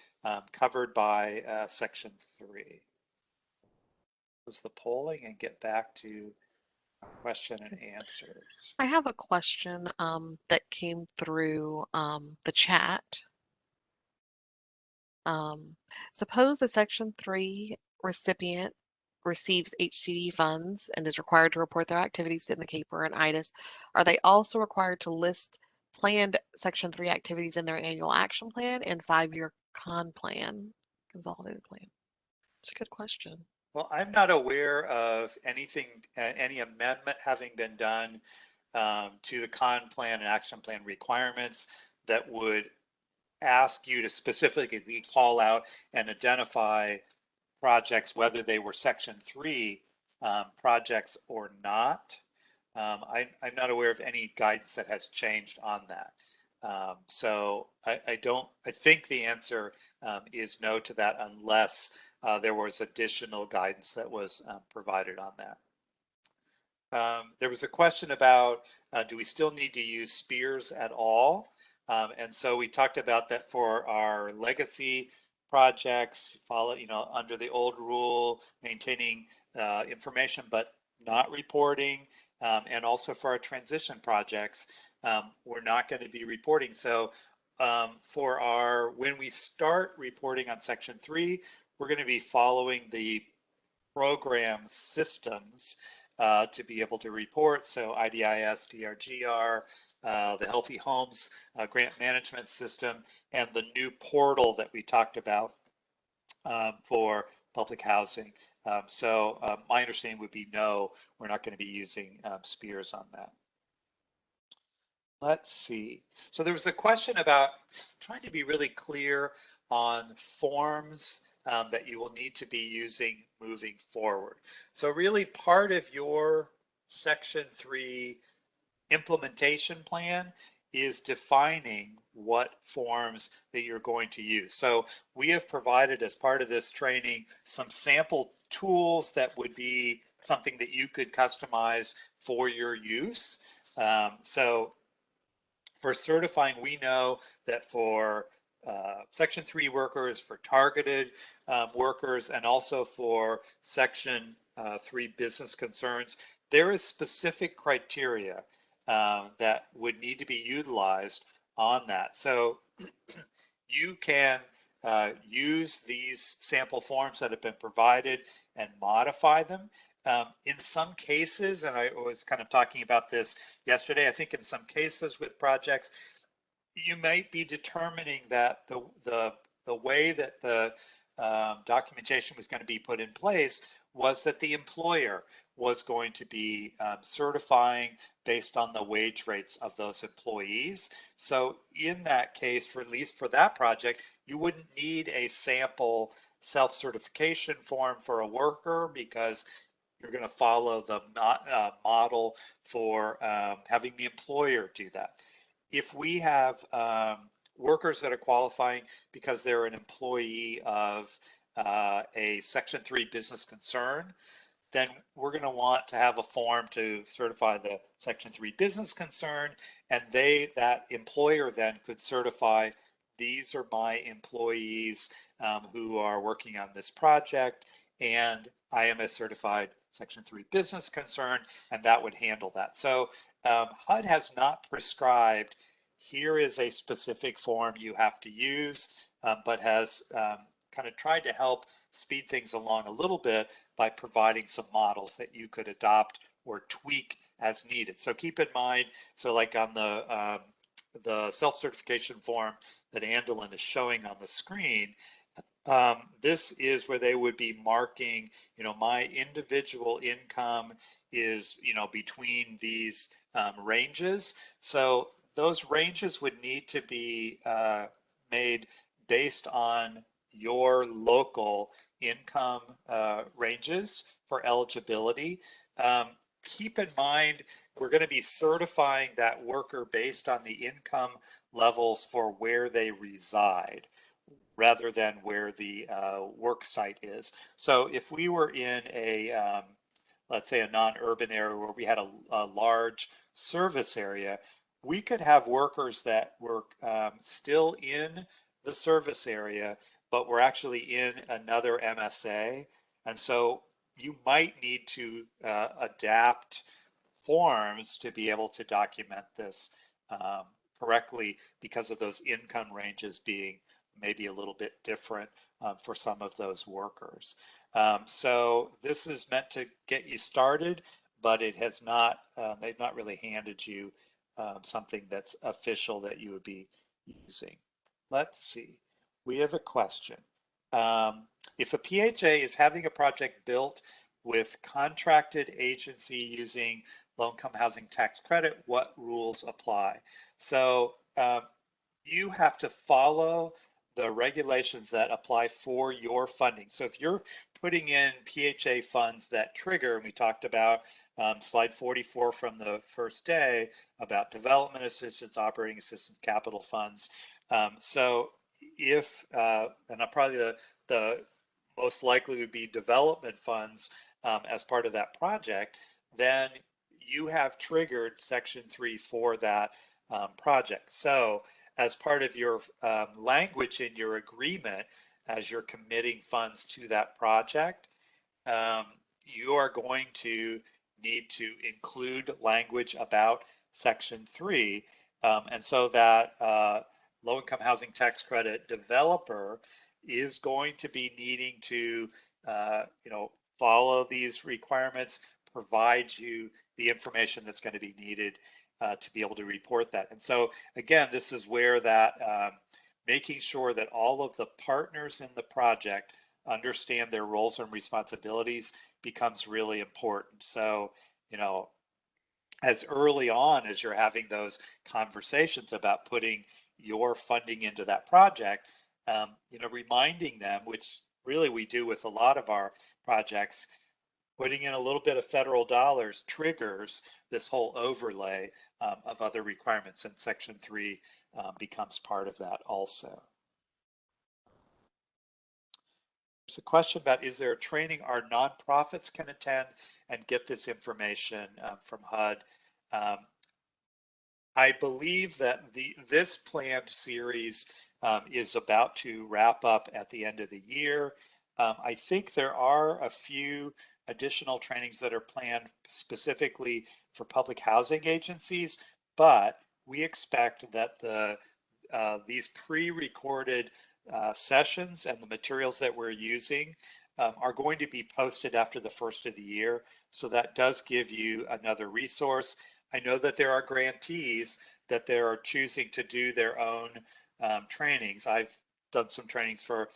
covered by Section 3. Was the polling and get back to question and answers. I have a question that came through the chat. Suppose the Section 3 recipient receives HCD funds and is required to report their activities in the CAPER and IDAS. Are they also required to list planned Section 3 activities in their annual action plan and 5-year consolidated plan? It's a good question. Well, I'm not aware of anything, any amendment having been done to the con plan and action plan requirements that would ask you to specifically call out and identify projects, whether they were Section 3 projects or not. I'm not aware of any guidance that has changed on that. So I think the answer is no to that unless there was additional guidance that was provided on that. There was a question about, do we still need to use SPEARS at all? And so we talked about that for our legacy projects, under the old rule, maintaining information but not reporting, and also for our transition projects, we're not going to be reporting. So when we start reporting on Section 3, we're going to be following the program systems to be able to report. So IDIS, DRGR, the Healthy Homes grant management system, and the new portal that we talked about for public housing. So my understanding would be no, we're not going to be using SPEARS on that. Let's see. So there was a question about trying to be really clear on forms that you will need to be using moving forward. So really part of your Section 3 implementation plan is defining what forms that you're going to use. So we have provided as part of this training some sample tools that would be something that you could customize for your use. So for certifying, we know that for Section 3 workers, for targeted workers, and also for Section 3 business concerns, there is specific criteria that would need to be utilized on that. So you can use these sample forms that have been provided and modify them. In some cases, and I was kind of talking about this yesterday, I think in some cases with projects, you might be determining that the way that the documentation was going to be put in place was that the employer was going to be certifying based on the wage rates of those employees. So in that case, for at least for that project, you wouldn't need a sample self-certification form for a worker because you're going to follow the model for having the employer do that. If we have workers that are qualifying because they're an employee of a Section 3 business concern, then we're going to want to have a form to certify the Section 3 business concern, and that employer then could certify these are my employees who are working on this project, and I am a certified Section 3 business concern, and that would handle that. So HUD has not prescribed, here is a specific form you have to use, but has kind of tried to help speed things along a little bit by providing some models that you could adopt or tweak as needed. So keep in mind, so like on the self-certification form that Andelin is showing on the screen, this is where they would be marking, my individual income is, between these ranges. So those ranges would need to be made based on your local income ranges for eligibility. Keep in mind, we're going to be certifying that worker based on the income levels for where they reside, rather than where the work site is. So if we were in a, let's say a non-urban area where we had a large service area, we could have workers that were still in the service area, but were actually in another MSA. And so you might need to adapt forms to be able to document this correctly because of those income ranges being maybe a little bit different for some of those workers. So this is meant to get you started, but it has not, they've not really handed you something that's official that you would be using. Let's see, we have a question. If a PHA is having a project built with contracted agency using low-income housing tax credit, what rules apply? So you have to follow the regulations that apply for your funding. So if you're putting in PHA funds that trigger, and we talked about slide 44 from the first day about development assistance, operating assistance, capital funds. So if, and probably the most likely would be development funds as part of that project, then you have triggered Section 3 for that project. So as part of your language in your agreement, as you're committing funds to that project, you are going to need to include language about Section 3. And so that low-income housing tax credit developer is going to be needing to, follow these requirements, provide you the information that's going to be needed to be able to report that. And so again, this is where that making sure that all of the partners in the project understand their roles and responsibilities becomes really important. So, as early on as you're having those conversations about putting your funding into that project, reminding them, which really we do with a lot of our projects, putting in a little bit of federal dollars triggers this whole overlay of other requirements, and Section 3 becomes part of that also. There's a question about, is there a training our nonprofits can attend and get this information from HUD? I believe that this planned series is about to wrap up at the end of the year. I think there are a few additional trainings that are planned specifically for public housing agencies, but we expect that these pre-recorded sessions and the materials that we're using are going to be posted after the first of the year. So that does give you another resource. I know that there are grantees that they are choosing to do their own trainings. I've done some trainings for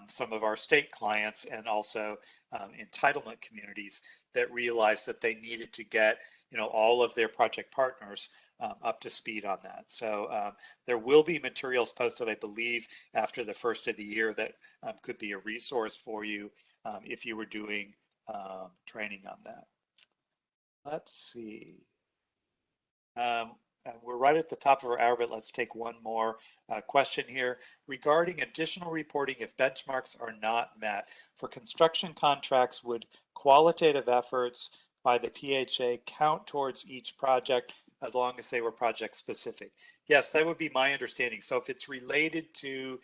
some of our state clients and also entitlement communities that realized that they needed to get all of their project partners up to speed on that. So there will be materials posted, I believe, after the first of the year that could be a resource for you if you were doing training on that. Let's see. We're right at the top of our hour, but let's take one more question here. Regarding additional reporting if benchmarks are not met, for construction contracts, would qualitative efforts by the PHA count towards each project as long as they were project specific? Yes, that would be my understanding. So if it's related to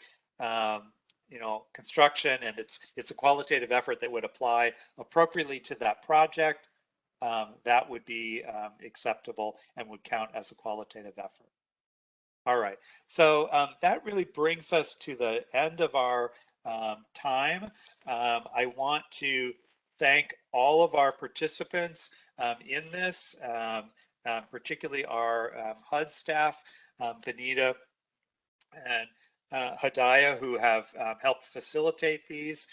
construction and it's a qualitative effort that would apply appropriately to that project, that would be acceptable and would count as a qualitative effort. All right, so that really brings us to the end of our time. I want to thank all of our participants in this, particularly our HUD staff, Benita and Hadaya, who have helped facilitate these.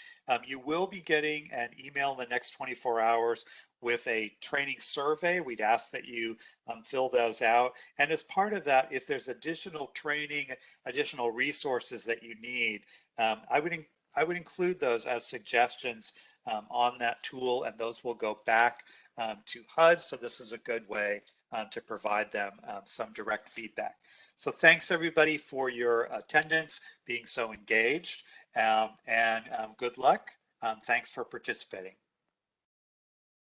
You will be getting an email in the next 24 hours with a training survey. We'd ask that you fill those out. And as part of that, if there's additional training, additional resources that you need, I would include those as suggestions on that tool, and those will go back to HUD. So this is a good way to provide them some direct feedback. So thanks everybody for your attendance, being so engaged, and good luck. Thanks for participating.